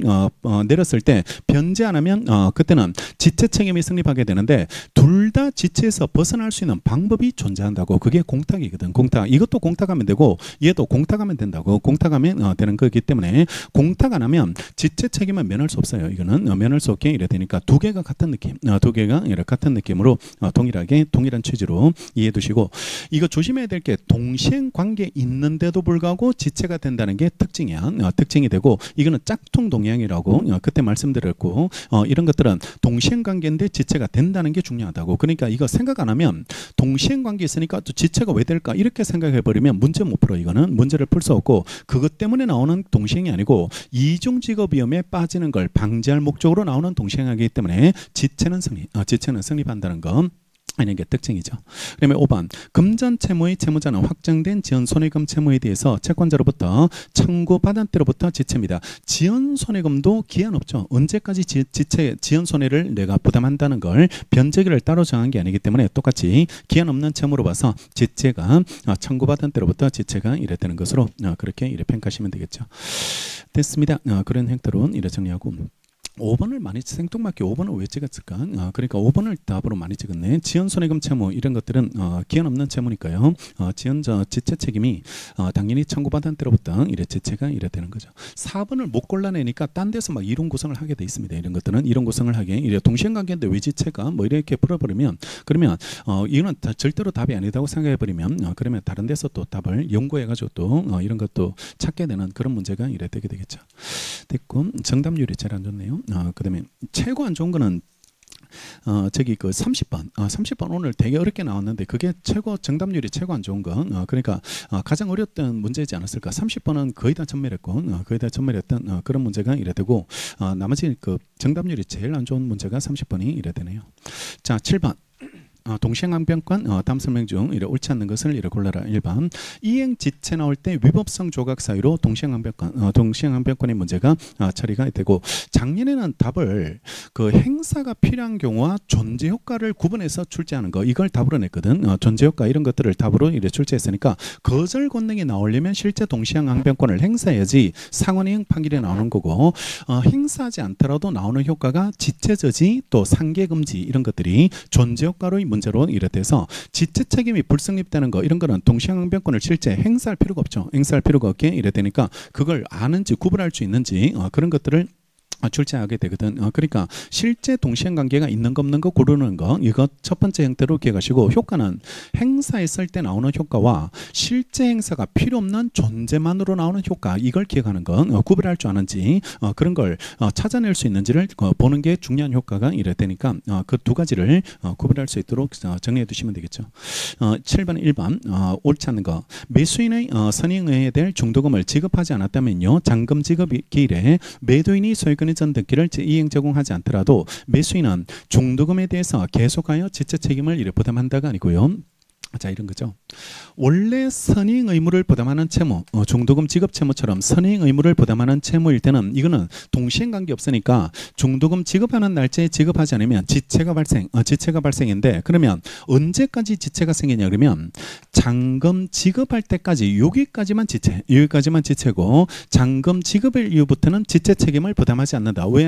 내렸을 때 변제 안 하면 그때는 지체 책임이 성립하게 되는데, 둘 다 지체에서 벗어날 수 있는 방법이 존재한다고. 그게 공탁이거든. 공탁. 이것도 공탁하면 되고 얘도 공탁하면 된다고. 공탁하면 되는 거기 때문에, 공탁 안 하면 지체 책임은 면할 수 없어요. 이거는 면할 수 없게 이래 되니까 두 개가 같은 느낌. 두 개가 같은 느낌으로 동일한 취지로 이해해 두시고, 이거 조심해야 될 게 동시행 관계 있는데도 불구하고 지체가 된다는 게 특징이야. 특징이 되고, 이거는 짝퉁 동향이라고 그때 말씀드렸고, 이런 것들은 동시행 관계인데 지체가 된다는 게 중요하다고. 그러니까 이거 생각 안 하면 동시행 관계 있으니까 또 지체가 왜 될까 이렇게 생각해 버리면 문제 못 풀어. 이거는 문제를 풀 수 없고, 그것 때문에 나오는 동시행이 아니고 이중직업위험에 빠지는 걸 방지할 목적으로 나오는 동시행이기 때문에 지체는 성립한다는 거. 이런 게 특징이죠. 그다음에 5번, 금전 채무의 채무자는 확정된 지연 손해금 채무에 대해서 채권자로부터 청구받은 때로부터 지체입니다. 지연 손해금도 기한 없죠. 언제까지 지연 손해를 내가 부담한다는 걸 변제기를 따로 정한 게 아니기 때문에 똑같이 기한 없는 채무로 봐서 지체가 청구받은 때로부터 지체가 이래 되는 것으로 그렇게 이래 평가하시면 되겠죠. 됐습니다. 그런 행태로 이래 정리하고, 5번을 많이 생뚱맞게 5번을 왜 찍었을까? 그러니까 5번을 답으로 많이 찍었네. 지연손해금 채무 이런 것들은 기한 없는 채무니까요. 지체 책임이 당연히 청구받은 때로부터 이래 지체가 이래 되는 거죠. 4번을 못 골라내니까 딴 데서 막 이론 구성을 하게 돼 있습니다. 이런 것들은 이론 구성을 하게 이래 동시행관계인데 왜 지체가 뭐 이렇게 풀어버리면, 그러면 이거는 절대로 답이 아니다고 생각해버리면 그러면 다른 데서 또 답을 연구해가지고 또 이런 것도 찾게 되는 그런 문제가 이래 되게 되겠죠. 됐고, 정답률이 제일 안 좋네요. 그다음에 최고 안 좋은 거는 저기 그 30번 30번 오늘 되게 어렵게 나왔는데 그게 정답률이 최고 안 좋은 거. 그러니까 가장 어려웠던 문제이지 않았을까. 30번은 거의 다 전멸했고 거의 다 전멸했던 그런 문제가 이래 되고, 나머지 그 정답률이 제일 안 좋은 문제가 30번이 이래 되네요. 자, 7번 동시행항변권 다음 설명 중 이래 옳지 않는 것을 이래 골라라. 1번, 이행 지체 나올 때 위법성 조각 사유로 동시행항변권의 문제가 처리가 되고, 작년에는 답을 그 행사가 필요한 경우와 존재 효과를 구분해서 출제하는 거 이걸 답으로 냈거든. 존재 효과 이런 것들을 답으로 이래 출제했으니까 거절 권능이 나오려면 실제 동시행항변권을 행사해야지 상원이행 판결이 나오는 거고, 행사하지 않더라도 나오는 효과가 지체저지 또 상계금지 이런 것들이 존재 효과로 문제로 이렇대서 지체 책임이 불성립되는 거 이런 거는 동시행항변권을 실제 행사할 필요가 없죠. 행사할 필요가 없게 이래 되니까 그걸 아는지 구분할 수 있는지 그런 것들을 출제하게 되거든. 그러니까 실제 동시행관계가 있는 거 없는 거 고르는 거, 이거 첫 번째 형태로 기억하시고, 효과는 행사했을 때 나오는 효과와 실제 행사가 필요 없는 존재만으로 나오는 효과 이걸 기억하는 거, 구별할 줄 아는지 그런 걸 찾아낼 수 있는지를 보는 게 중요한 효과가 이래 되니까 그 두 가지를 구별할 수 있도록 정리해 두시면 되겠죠. 7번 1번 옳지 않는 거, 매수인의 선행해야 될 중도금을 지급하지 않았다면요, 잔금 지급 기일에 매도인이 소유권 전 등기를 이행 제공하지 않더라도 매수인은 중도금에 대해서 계속하여 지체 책임을 이래 부담한다가 아니고요. 자, 이런 거죠. 원래 선행 의무를 부담하는 채무, 중도금 지급 채무처럼 선행 의무를 부담하는 채무일 때는 이거는 동시행 관계 없으니까 중도금 지급하는 날짜에 지급하지 않으면 지체가 발생인데, 그러면 언제까지 지체가 생기냐 그러면 잔금 지급할 때까지 여기까지만 지체고, 잔금 지급일 이후부터는 지체 책임을 부담하지 않는다. 왜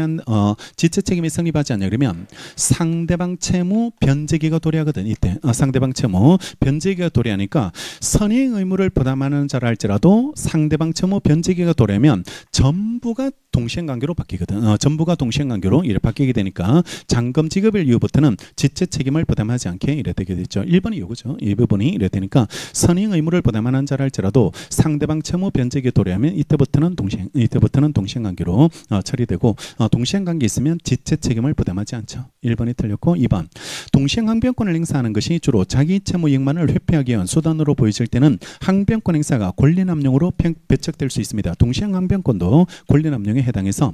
지체 책임이 성립하지 않냐 그러면 상대방 채무 변제기가 도래하거든. 이때 상대방 채무 변제기가 도래하니까 선행 의무를 부담하는 자라 할지라도 상대방 채무 변제기가 도래하면 전부가 동시행관계로 바뀌거든. 전부가 동시행관계로 이래 바뀌게 되니까 잔금 지급일 이후부터는 지체 책임을 부담하지 않게 이래 되게 됐죠. 1번이 이거죠. 이 부분이 이래 되니까 선행 의무를 부담하는 자랄지라도 상대방 채무 변제기에 도래하면 이때부터는 동시행관계로 처리되고 동시행관계 있으면 지체 책임을 부담하지 않죠. 1번이 틀렸고 2번 동시행항변권을 행사하는 것이 주로 자기 채무 이익만을 회피하기 위한 수단으로 보여질 때는 항변권 행사가 권리남용으로 배척될 수 있습니다. 동시행항변권도 권리남용에 해당해서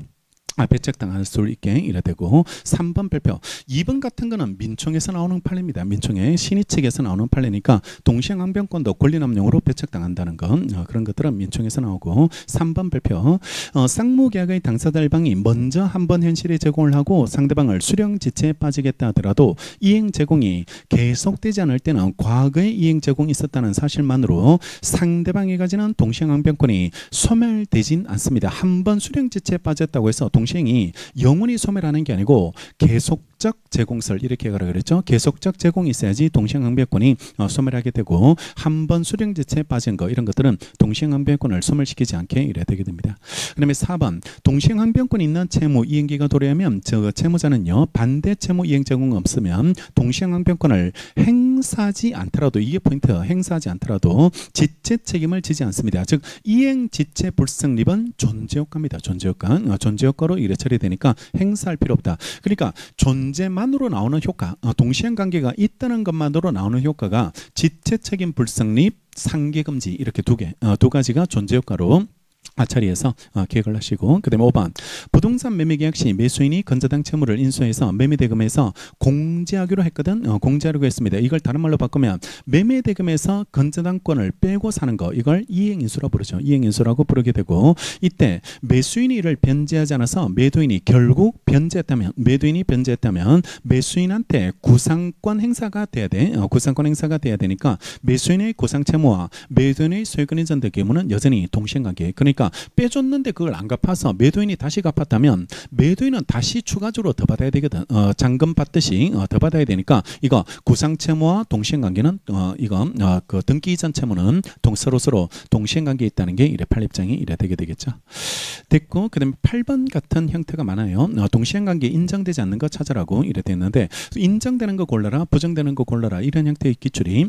배척당할 수 있게 이래 되고 3번 발표 2번 같은 거는 민총에서 나오는 판례입니다. 민총의 신의 측에서 나오는 판례니까 동시행항변권도 권리남용으로 배척당한다는 건 그런 것들은 민총에서 나오고 3번 발표 쌍무계약의 당사자 일방이 먼저 한번 현실에 제공을 하고 상대방을 수령 지체에 빠지겠다 하더라도 이행 제공이 계속되지 않을 때는 과거에 이행 제공이 있었다는 사실만으로 상대방이 가지는 동시행항변권이 소멸되진 않습니다. 한번 수령 지체에 빠졌다고 해서 동시행이 영원히 소멸하는 게 아니고 계속적 제공설 이렇게 가라 그랬죠. 계속적 제공이 있어야지 동시행항변권이 소멸하게 되고 한번 수령 지체에 빠진 거 이런 것들은 동시행항변권을 소멸시키지 않게 이래 되게 됩니다. 그다음에 4번 동시행항변권이 있는 채무 이행기가 도래하면 저 채무자는요 반대 채무 이행 제공 없으면 동시행항변권을 행사하지 않더라도 이게 포인트 행사하지 않더라도 지체 책임을 지지 않습니다. 즉 이행 지체 불성립은 존재효과입니다. 존재효과로 이래 처리되니까 행사할 필요 없다. 그러니까 존재만으로 나오는 효과 동시행관계가 있다는 것만으로 나오는 효과가 지체 책임 불성립 상계금지 이렇게 두 가지가 존재효과로 처리해서 계획을 하시고 그다음에 5번 부동산 매매 계약 시 매수인이 건저당 채무를 인수해서 매매 대금에서 공제하기로 했거든. 공제하려고 했습니다. 이걸 다른 말로 바꾸면 매매 대금에서 건저당권을 빼고 사는 거 이걸 이행인수라고 부르죠. 이행인수라고 부르게 되고 이때 매수인이 이를 변제하지 않아서 매도인이 결국 변제했다면 매수인한테 구상권 행사가 돼야 돼. 구상권 행사가 돼야 되니까 매수인의 구상 채무와 매도인의 소유권 이전 될 경우는 여전히 동시행관계. 그러니까 빼줬는데 그걸 안 갚아서 매도인이 다시 갚았다면 매도인은 다시 추가적으로 더 받아야 되거든. 잔금 받듯이 더 받아야 되니까 이거 구상채무와 동시행관계는 그 등기 이전 채무는 서로 동시행관계에 있다는 게 이래 판례입장이 이래 되게 되겠죠. 됐고 그다음에 8번 같은 형태가 많아요. 동시행관계 인정되지 않는 거 찾아라고 이래 됐는데 인정되는 거 골라라 부정되는 거 골라라 이런 형태의 기출이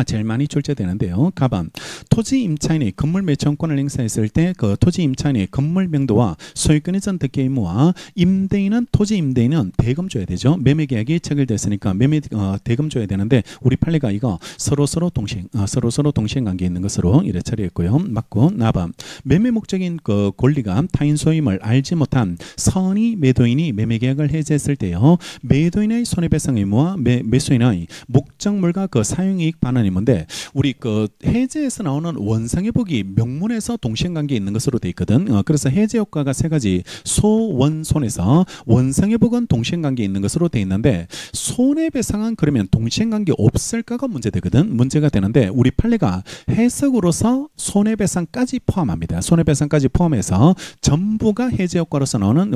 제일 많이 출제되는데요. 가방 토지 임차인이 건물 매청권을 행사했을 때 그 토지 임차인의 건물 명도와 소유권 이전 등기 의무와 임대인은 토지 임대인은 대금 줘야 되죠. 매매 계약이 체결됐으니까 매매 대금 줘야 되는데 우리 판례가 이거 서로 동시행 관계 있는 것으로 이래 처리했고요. 맞고 나밤 매매 목적인 그 권리가 타인 소임을 알지 못한 선의 매도인이 매매 계약을 해지했을 때요. 매도인의 손해배상 의무와 매수인의 목적물과 그 사용이익 반환 의무인데 우리 그 해제에서 나오는 원상회복이 명문에서 동시행관계에 있는 것으로 돼 있거든. 그래서 해제 효과가 세 가지 소원손에서 원상회복은 동시행관계에 있는 것으로 돼 있는데 손해배상은 그러면 동시행관계 없을까가 문제되거든. 문제가 되는데 우리 판례가 해석으로서 손해배상까지 포함합니다. 손해배상까지 포함해서 전부가 해제 효과로서 나오는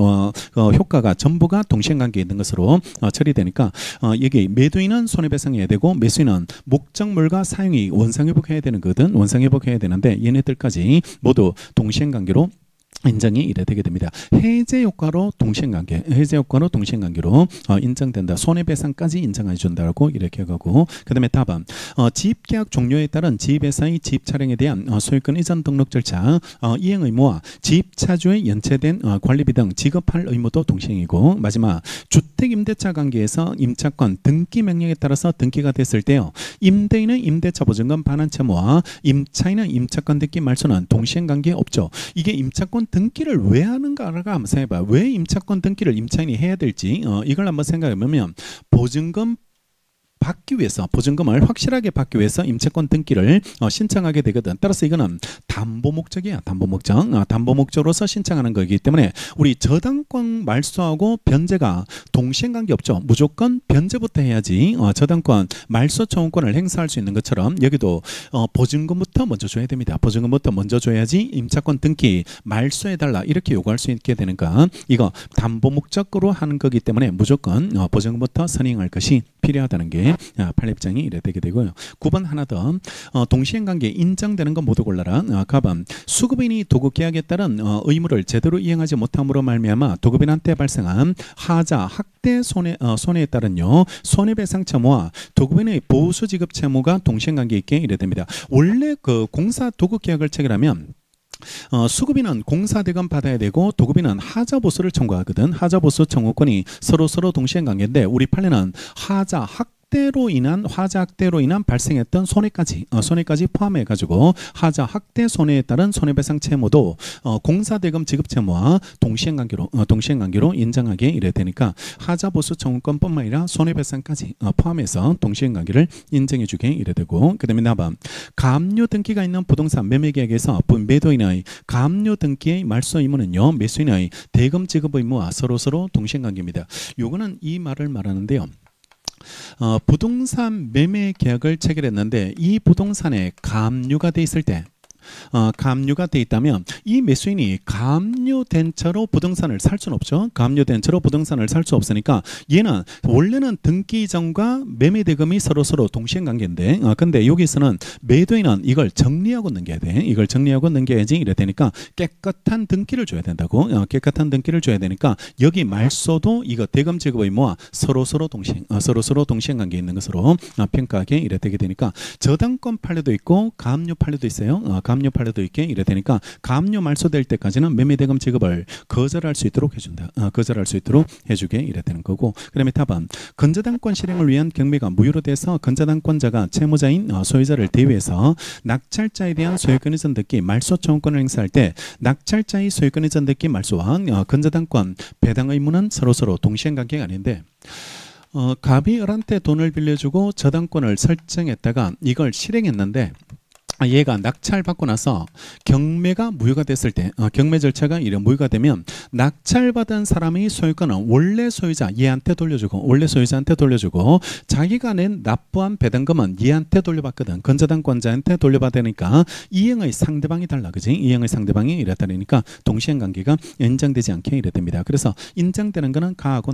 효과가 전부가 동시행관계에 있는 것으로 처리되니까 여기 매도인은 손해배상해야 되고 매수인은 목적물과 사용이 원상회복해야 되는 거든. 원상회복해야 되는데 얘네들까지 모두 동시행관계로 인정이 이래 되게 됩니다. 해제 효과로 동시행관계로 인정된다. 손해배상까지 인정해 준다고 이렇게 하고 그다음에 답은 지입계약 종료에 따른 지입회사의 지입 차량에 대한 소유권 이전 등록 절차 이행 의무와 지입차주의 연체된 관리비 등 지급할 의무도 동시행이고 마지막 주택임대차 관계에서 임차권 등기 명령에 따라서 등기가 됐을 때요. 임대인은 임대차 보증금 반환 채무와 임차인은 임차권 등기 말소는 동시행관계 없죠. 이게 임차권 등기를 왜 하는가를 한번 생각해봐. 왜 임차권 등기를 임차인이 해야 될지 이걸 한번 생각해보면 보증금 받기 위해서 보증금을 확실하게 받기 위해서 임차권 등기를 신청하게 되거든. 따라서 이거는 담보 목적이야. 담보 목적으로서 신청하는 거기 때문에 우리 저당권 말소하고 변제가 동시행관계 없죠. 무조건 변제부터 해야지 저당권 말소 청구권을 행사할 수 있는 것처럼 여기도 보증금부터 먼저 줘야 됩니다. 보증금부터 먼저 줘야지 임차권 등기 말소해달라 이렇게 요구할 수 있게 되니까 이거 담보 목적으로 하는 거기 때문에 무조건 보증금부터 선행할 것이 필요하다는 게 이렇게 판례입장이 이래 되게 되고요. 9번 하나 더 동시행관계 인정되는 건 모두 골라라. 가번 수급인이 도급계약에 따른 의무를 제대로 이행하지 못함으로 말미암아 도급인한테 발생한 하자 학대 손해에 따른요 손해배상 채무와 도급인의 보수 지급 채무가 동시행관계 있게 이래 됩니다. 원래 그 공사 도급계약을 체결하면 수급인은 공사대금 받아야 되고 도급인은 하자보수를 청구하거든. 하자보수 청구권이 서로 동시행관계인데 우리 판례는 하자 학대로 인한 발생했던 손해까지 포함해 가지고 하자 학대 손해에 따른 손해배상 채무도 공사대금 지급 채무와 동시행관계로 인정하게 이래 되니까 하자보수 청구권뿐만 아니라 손해배상까지 포함해서 동시행관계를 인정해주게 이래 되고 그다음에 나봐 가압류 등기가 있는 부동산 매매계약에서 매도인의 가압류 등기의 말소 의무는요 매수인의 대금 지급 의무와 서로 동시행관계입니다. 요거는 이 말을 말하는데요. 부동산 매매 계약을 체결했는데 이 부동산에 가압류가 돼 있을 때 가압류가 돼 있다면 이 매수인이 가압류된 채로 부동산을 살 수는 없죠. 가압류된 채로 부동산을 살 수 없으니까 얘는 원래는 등기 이전과 매매 대금이 서로 동시행관계인데 근데 여기서는 매도인은 이걸 정리하고 넘겨야 돼. 이걸 정리하고 넘겨야지 이래 되니까 깨끗한 등기를 줘야 된다고. 깨끗한 등기를 줘야 되니까 여기 말소도 이거 대금 지급 의무와 서로 동시행관계 있는 것으로 평가하게 이래 되게 되니까 저당권 판례도 있고 가압류 판례도 있어요. 가압류 판례도 있게 이래 되니까 가압류 말소될 때까지는 매매대금 지급을 거절할 수 있도록 해준다. 거절할 수 있도록 해주게 이래 되는 거고 그다음에 답은 건저당권 실행을 위한 경매가 무효로 돼서 건저당권자가 채무자인 소유자를 대위해서 낙찰자에 대한 소유권 이전 등기 말소 청구권을 행사할 때 낙찰자의 소유권 이전 등기 말소와 건저당권 배당 의무는 서로 동시행관계가 아닌데 갑이 을한테 돈을 빌려주고 저당권을 설정했다가 이걸 실행했는데 얘가 낙찰받고 나서 경매가 무효가 됐을 때 경매 절차가 무효가 되면 낙찰받은 사람의 소유권은 원래 소유자 얘한테 돌려주고 자기가 낸 납부한 배당금은 얘한테 돌려받거든. 건저당권자한테 돌려받으니까 이행의 상대방이 달라. 그지? 이행의 상대방이 이랬다니까 동시행관계가 인정되지 않게 이래 됩니다. 그래서 인정되는 거는 가하고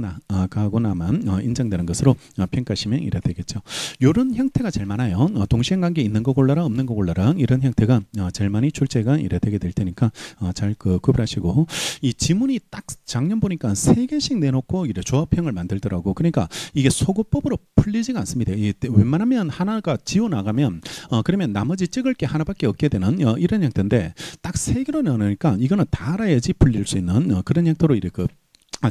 나만 인정되는 것으로 평가하시면 이래 되겠죠. 이런 형태가 제일 많아요. 동시행관계 있는 거 골라라 없는 거 골라라 이런 형태가 제일 많이 출제가 이래 되게 될 테니까 잘 구분하시고 이 지문이 딱 작년 보니까 3개씩 내놓고 이래 조합형을 만들더라고. 그러니까 이게 소급법으로 풀리지가 않습니다. 웬만하면 하나가 지워 나가면 그러면 나머지 찍을 게 하나밖에 없게 되는 이런 형태인데 딱 3개로 내놓으니까 이거는 다 알아야지 풀릴 수 있는 그런 형태로 이렇게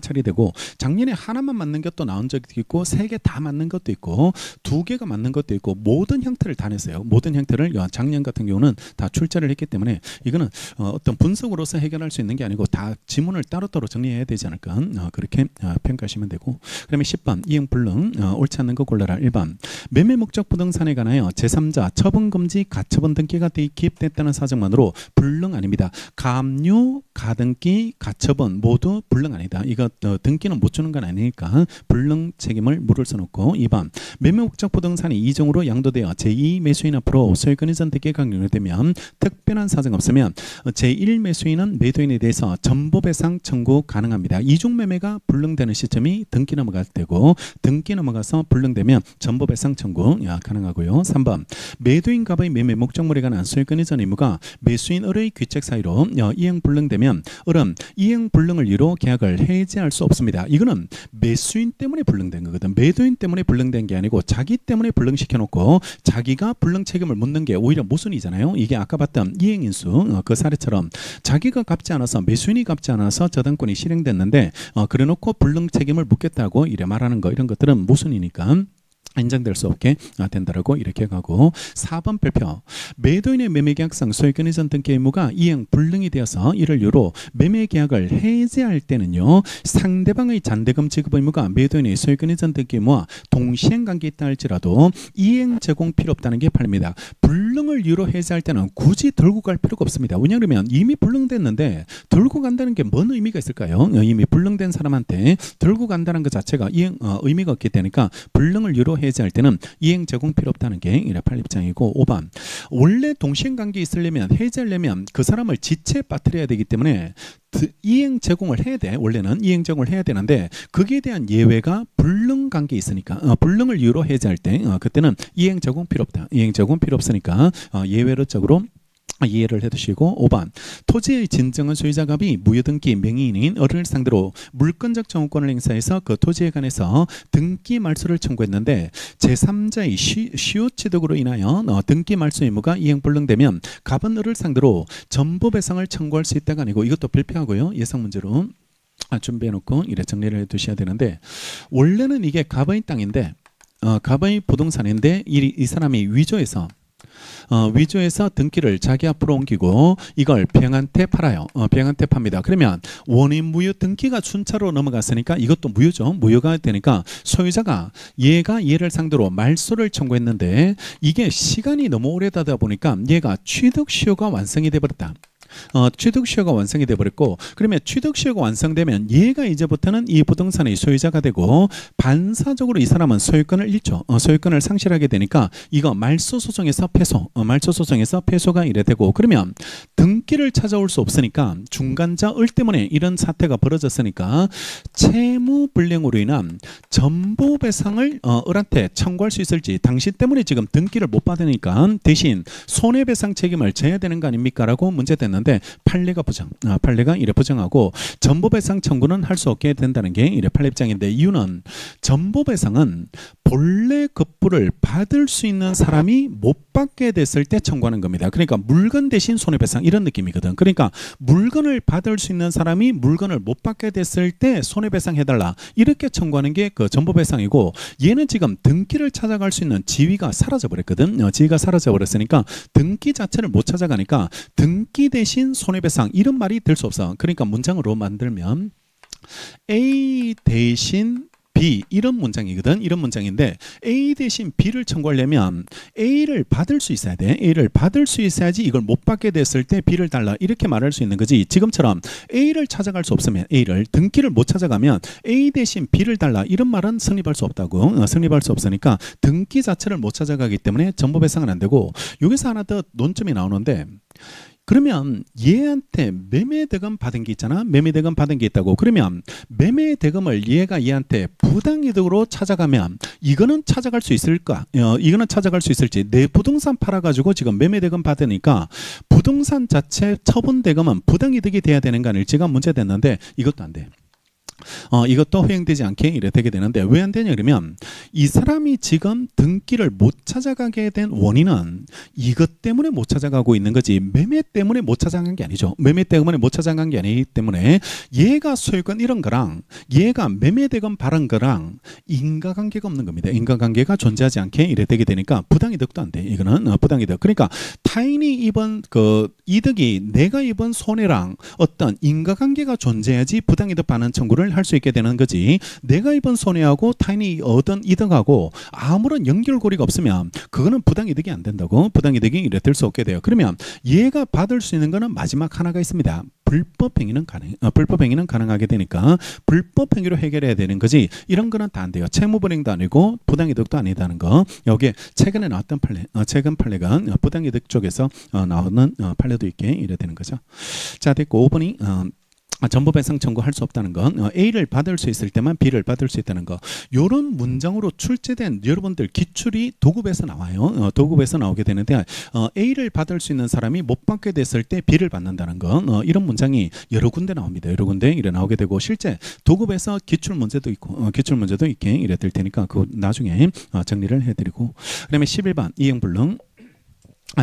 처리되고 작년에 하나만 맞는 것도 나온 적이 있고 3개 다 맞는 것도 있고 2개가 맞는 것도 있고 모든 형태를 다 냈어요. 모든 형태를 작년 같은 경우는 다 출제를 했기 때문에 이거는 어떤 분석으로서 해결할 수 있는 게 아니고 다 지문을 따로따로 정리해야 되지 않을까 그렇게 평가하시면 되고 그다음에 10번 이행불능 옳지 않는 거 골라라. 1번 매매 목적 부동산에 관하여 제3자 처분금지 가처분 등기가 기입됐다는 사정만으로 불능 아닙니다. 가압류, 가등기, 가처분 모두 불능 아니다. 이거 등기는 못 주는 건 아니니까 불능 책임을 물을 수는 없고 2번 매매 목적 부동산이 이종으로 양도되어 제2 매수인 앞으로 소유권 이전 등기가 연료되면 특별한 사정 없으면 제1 매수인은 매도인에 대해서 전보배상 청구 가능합니다. 이중 매매가 불능되는 시점이 등기 넘어갈 때고 등기 넘어가서 불능되면 전보배상 청구 가능하고요. 3번 매도인 갑의 매매 목적물에 관한 소유권 이전 의무가 매수인 을의 귀책 사유로 이행 불능되면 을은 이행 불능을 이유로 계약을 해지할 수 없습니다. 이거는 매수인 때문에 불능된 거거든. 매도인 때문에 불능된 게 아니고 자기 때문에 불능시켜 놓고 자기가 불능 책임을 묻는 게 오히려 모순이잖아요. 이게 아까 봤던 이행인수 그 사례처럼 자기가 갚지 않아서 매수인이 갚지 않아서 저당권이 실행됐는데 그래 놓고 불능 책임을 묻겠다고 이래 말하는 거 이런 것들은 모순이니까 인정될 수 없게 된다라고 이렇게 가고 4번 별표 매도인의 매매계약상 소유권 이전 등기 의무가 이행 불능이 되어서 이를 이유로 매매계약을 해지할 때는요 상대방의 잔대금 지급 의무가 매도인의 소유권 이전 등기 의무와 동시행관계에 있다 할지라도 이행 제공 필요 없다는 게 판례입니다. 불능을 이유로 해지할 때는 굳이 들고 갈 필요가 없습니다. 왜냐하면 이미 불능됐는데 들고 간다는 게 뭔 의미가 있을까요? 이미 불능된 사람한테 들고 간다는 것 자체가 이행 의미가 없게 되니까 불능을 이유로 해지할 때는 이행 제공 필요 없다는 게 이래팔 입장이고 5번 원래 동시행관계 있으려면 해지하려면 그 사람을 지체에 빠뜨려야 되기 때문에 이행 제공을 해야 돼. 원래는 이행 제공을 해야 되는데 거기에 대한 예외가 불능 관계 있으니까 불능을 이유로 해제할 때 그때는 이행 제공 필요 없다. 이행 제공 필요 없으니까 예외적으로 이해를 해두시고 5번 토지의 진정한 소유자 갑이 무효등기 명의인인 어른을 상대로 물권적 정우권을 행사해서 그 토지에 관해서 등기 말소를 청구했는데 제3자의 시효취득으로 인하여 등기 말소 의무가 이행불능되면 갑은 어른을 상대로 전부배상을 청구할 수 있다가 아니고 이것도 발표하고요. 예상 문제로 준비해놓고 이래 정리를 해두셔야 되는데 원래는 이게 갑의 땅인데 갑의 부동산인데 이 사람이 위조해서 등기를 자기 앞으로 옮기고 이걸 병한테 팔아요. 병한테 팝니다. 그러면 원인 무효 등기가 순차로 넘어갔으니까 이것도 무효죠. 무효가 되니까 소유자가 얘를 상대로 말소를 청구했는데 이게 시간이 너무 오래되다 보니까 얘가 취득시효가 완성이 돼버렸다. 취득시효가 완성이 돼버렸고 그러면 취득시효가 완성되면 얘가 이제부터는 이 부동산의 소유자가 되고 반사적으로 이 사람은 소유권을 잃죠. 소유권을 상실하게 되니까 이거 말소소송에서 패소가 이래 되고 그러면 등기를 찾아올 수 없으니까 중간자 을 때문에 이런 사태가 벌어졌으니까 채무불량으로 인한 전부배상을 을한테 청구할 수 있을지 당신 때문에 지금 등기를 못 받으니까 대신 손해배상 책임을 져야 되는 거 아닙니까? 라고 문제됐는데 판례가 이래 부정하고 전부배상 청구는 할 수 없게 된다는 게 이래 판례 입장인데 이유는 전부배상은 본래 급부를 받을 수 있는 사람이 못 받게 됐을 때 청구하는 겁니다. 그러니까 물건 대신 손해배상 이런 느낌이거든. 그러니까 물건을 받을 수 있는 사람이 물건을 못 받게 됐을 때 손해배상 해달라 이렇게 청구하는 게 그 전부배상이고 얘는 지금 등기를 찾아갈 수 있는 지위가 사라져버렸거든. 지위가 사라져버렸으니까 등기 자체를 못 찾아가니까 등기 대신 손해배상 이런 말이 될 수 없어. 그러니까 문장으로 만들면 A 대신 B 이런 문장이거든. 이런 문장인데 A 대신 B를 청구하려면 A를 받을 수 있어야 돼. A를 받을 수 있어야지 이걸 못 받게 됐을 때 B를 달라 이렇게 말할 수 있는 거지. 지금처럼 A를 찾아갈 수 없으면 A를 등기를 못 찾아가면 A 대신 B를 달라 이런 말은 성립할 수 없다고. 성립할 수 없으니까 등기 자체를 못 찾아가기 때문에 전부배상은 안 되고 여기서 하나 더 논점이 나오는데 그러면 얘한테 매매대금 받은 게 있잖아. 매매대금 받은 게 있다고. 그러면 매매대금을 얘한테 부당이득으로 찾아가면 이거는 찾아갈 수 있을까? 이거는 찾아갈 수 있을지. 내 부동산 팔아가지고 지금 매매대금 받으니까 부동산 자체 처분대금은 부당이득이 돼야 되는 거 아닐지가 문제됐는데 이것도 안 돼. 이것도 허용되지 않게 이래 되게 되는데 왜 안 되냐 그러면 이 사람이 지금 등기를 못 찾아가게 된 원인은 이것 때문에 못 찾아가고 있는 거지 매매 때문에 못 찾아간 게 아니죠. 매매 때문에 못 찾아간 게 아니기 때문에 얘가 소유권 이런 거랑 얘가 매매대금 받은 거랑 인과관계가 없는 겁니다. 인과관계가 존재하지 않게 이래 되게 되니까 부당이득도 안 돼. 이거는 부당이득. 그러니까 타인이 입은 그 이득이 내가 입은 손해랑 어떤 인과관계가 존재해야지 부당이득 반환 청구를 할 수 있게 되는 거지. 내가 입은 손해하고 타인이 얻은 이득하고 아무런 연결고리가 없으면 그거는 부당이득이 안 된다고. 부당이득이 이래 될 수 없게 돼요. 그러면 얘가 받을 수 있는 거는 마지막 하나가 있습니다. 불법행위는 불법행위는 가능하게 되니까 불법행위로 해결해야 되는 거지. 이런 거는 다 안 돼요. 채무불이행도 아니고 부당이득도 아니다는 거. 여기에 최근에 나왔던 판례, 최근 판례가 부당이득 쪽에서 나오는 판례도 있게 이래 되는 거죠. 자, 됐고 5번이 전부배상 청구할 수 없다는 건 A를 받을 수 있을 때만 B를 받을 수 있다는 거. 이런 문장으로 출제된 여러분들 기출이 도급에서 나와요. 도급에서 나오게 되는데 A를 받을 수 있는 사람이 못 받게 됐을 때 B를 받는다는 거. 이런 문장이 여러 군데 나옵니다. 여러 군데 이래 나오게 되고 실제 도급에서 기출 문제도 있고 기출 문제도 있게 이래 될 테니까 그거 나중에 정리를 해드리고 그다음에 11번 이행불능.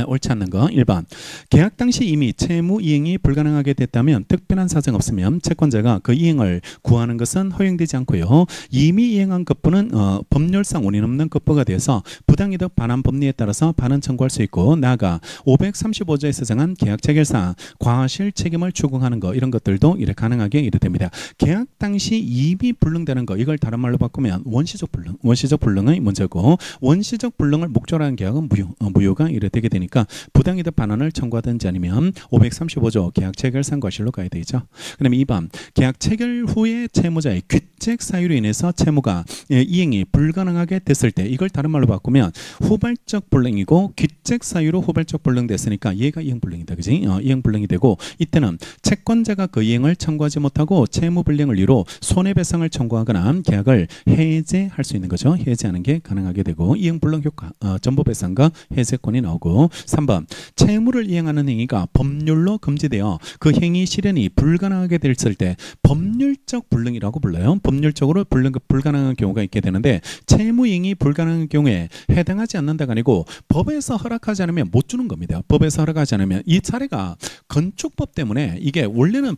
옳지 않는 거 1번 계약 당시 이미 채무 이행이 불가능하게 됐다면 특별한 사정 없으면 채권자가 그 이행을 구하는 것은 허용되지 않고요. 이미 이행한 급부는 법률상 원인 없는 급부가 돼서 부당이득 반환 법리에 따라서 반환 청구할 수 있고 나아가 535조에서 정한 계약 체결상 과실 책임을 추궁하는 거 이런 것들도 이래 가능하게 이래 됩니다. 계약 당시 이미 불능되는 거 이걸 다른 말로 바꾸면 원시적 불능 원시적 불능의 문제고 원시적 불능을 목적으로 하는 계약은 무효가 이래 되게 됩니다. 되니까 부당이득 반환을 청구하든지 아니면 535조 계약 체결 상과실로 가야 되죠. 그다음에 2번 계약 체결 후에 채무자의 귀책 사유로 인해서 채무가 이행이 불가능하게 됐을 때 이걸 다른 말로 바꾸면 후발적 불능이고 귀책 사유로 후발적 불능됐으니까 얘가 이행 불능이다. 그지? 이행 불능이 되고 이때는 채권자가 그 이행을 청구하지 못하고 채무 불량을 이유로 손해배상을 청구하거나 계약을 해제할 수 있는 거죠. 해제하는 게 가능하게 되고 이행 불능 효과 전부배상과 해제권이 나오고 3번 채무를 이행하는 행위가 법률로 금지되어 그 행위 실현이 불가능하게 됐을 때 법률적 불능이라고 불러요. 법률적으로 불가능한 경우가 있게 되는데 채무 이행이 불가능한 경우에 해당하지 않는다가 아니고 법에서 허락하지 않으면 못 주는 겁니다. 법에서 허락하지 않으면 이 사례가 건축법 때문에 이게 원래는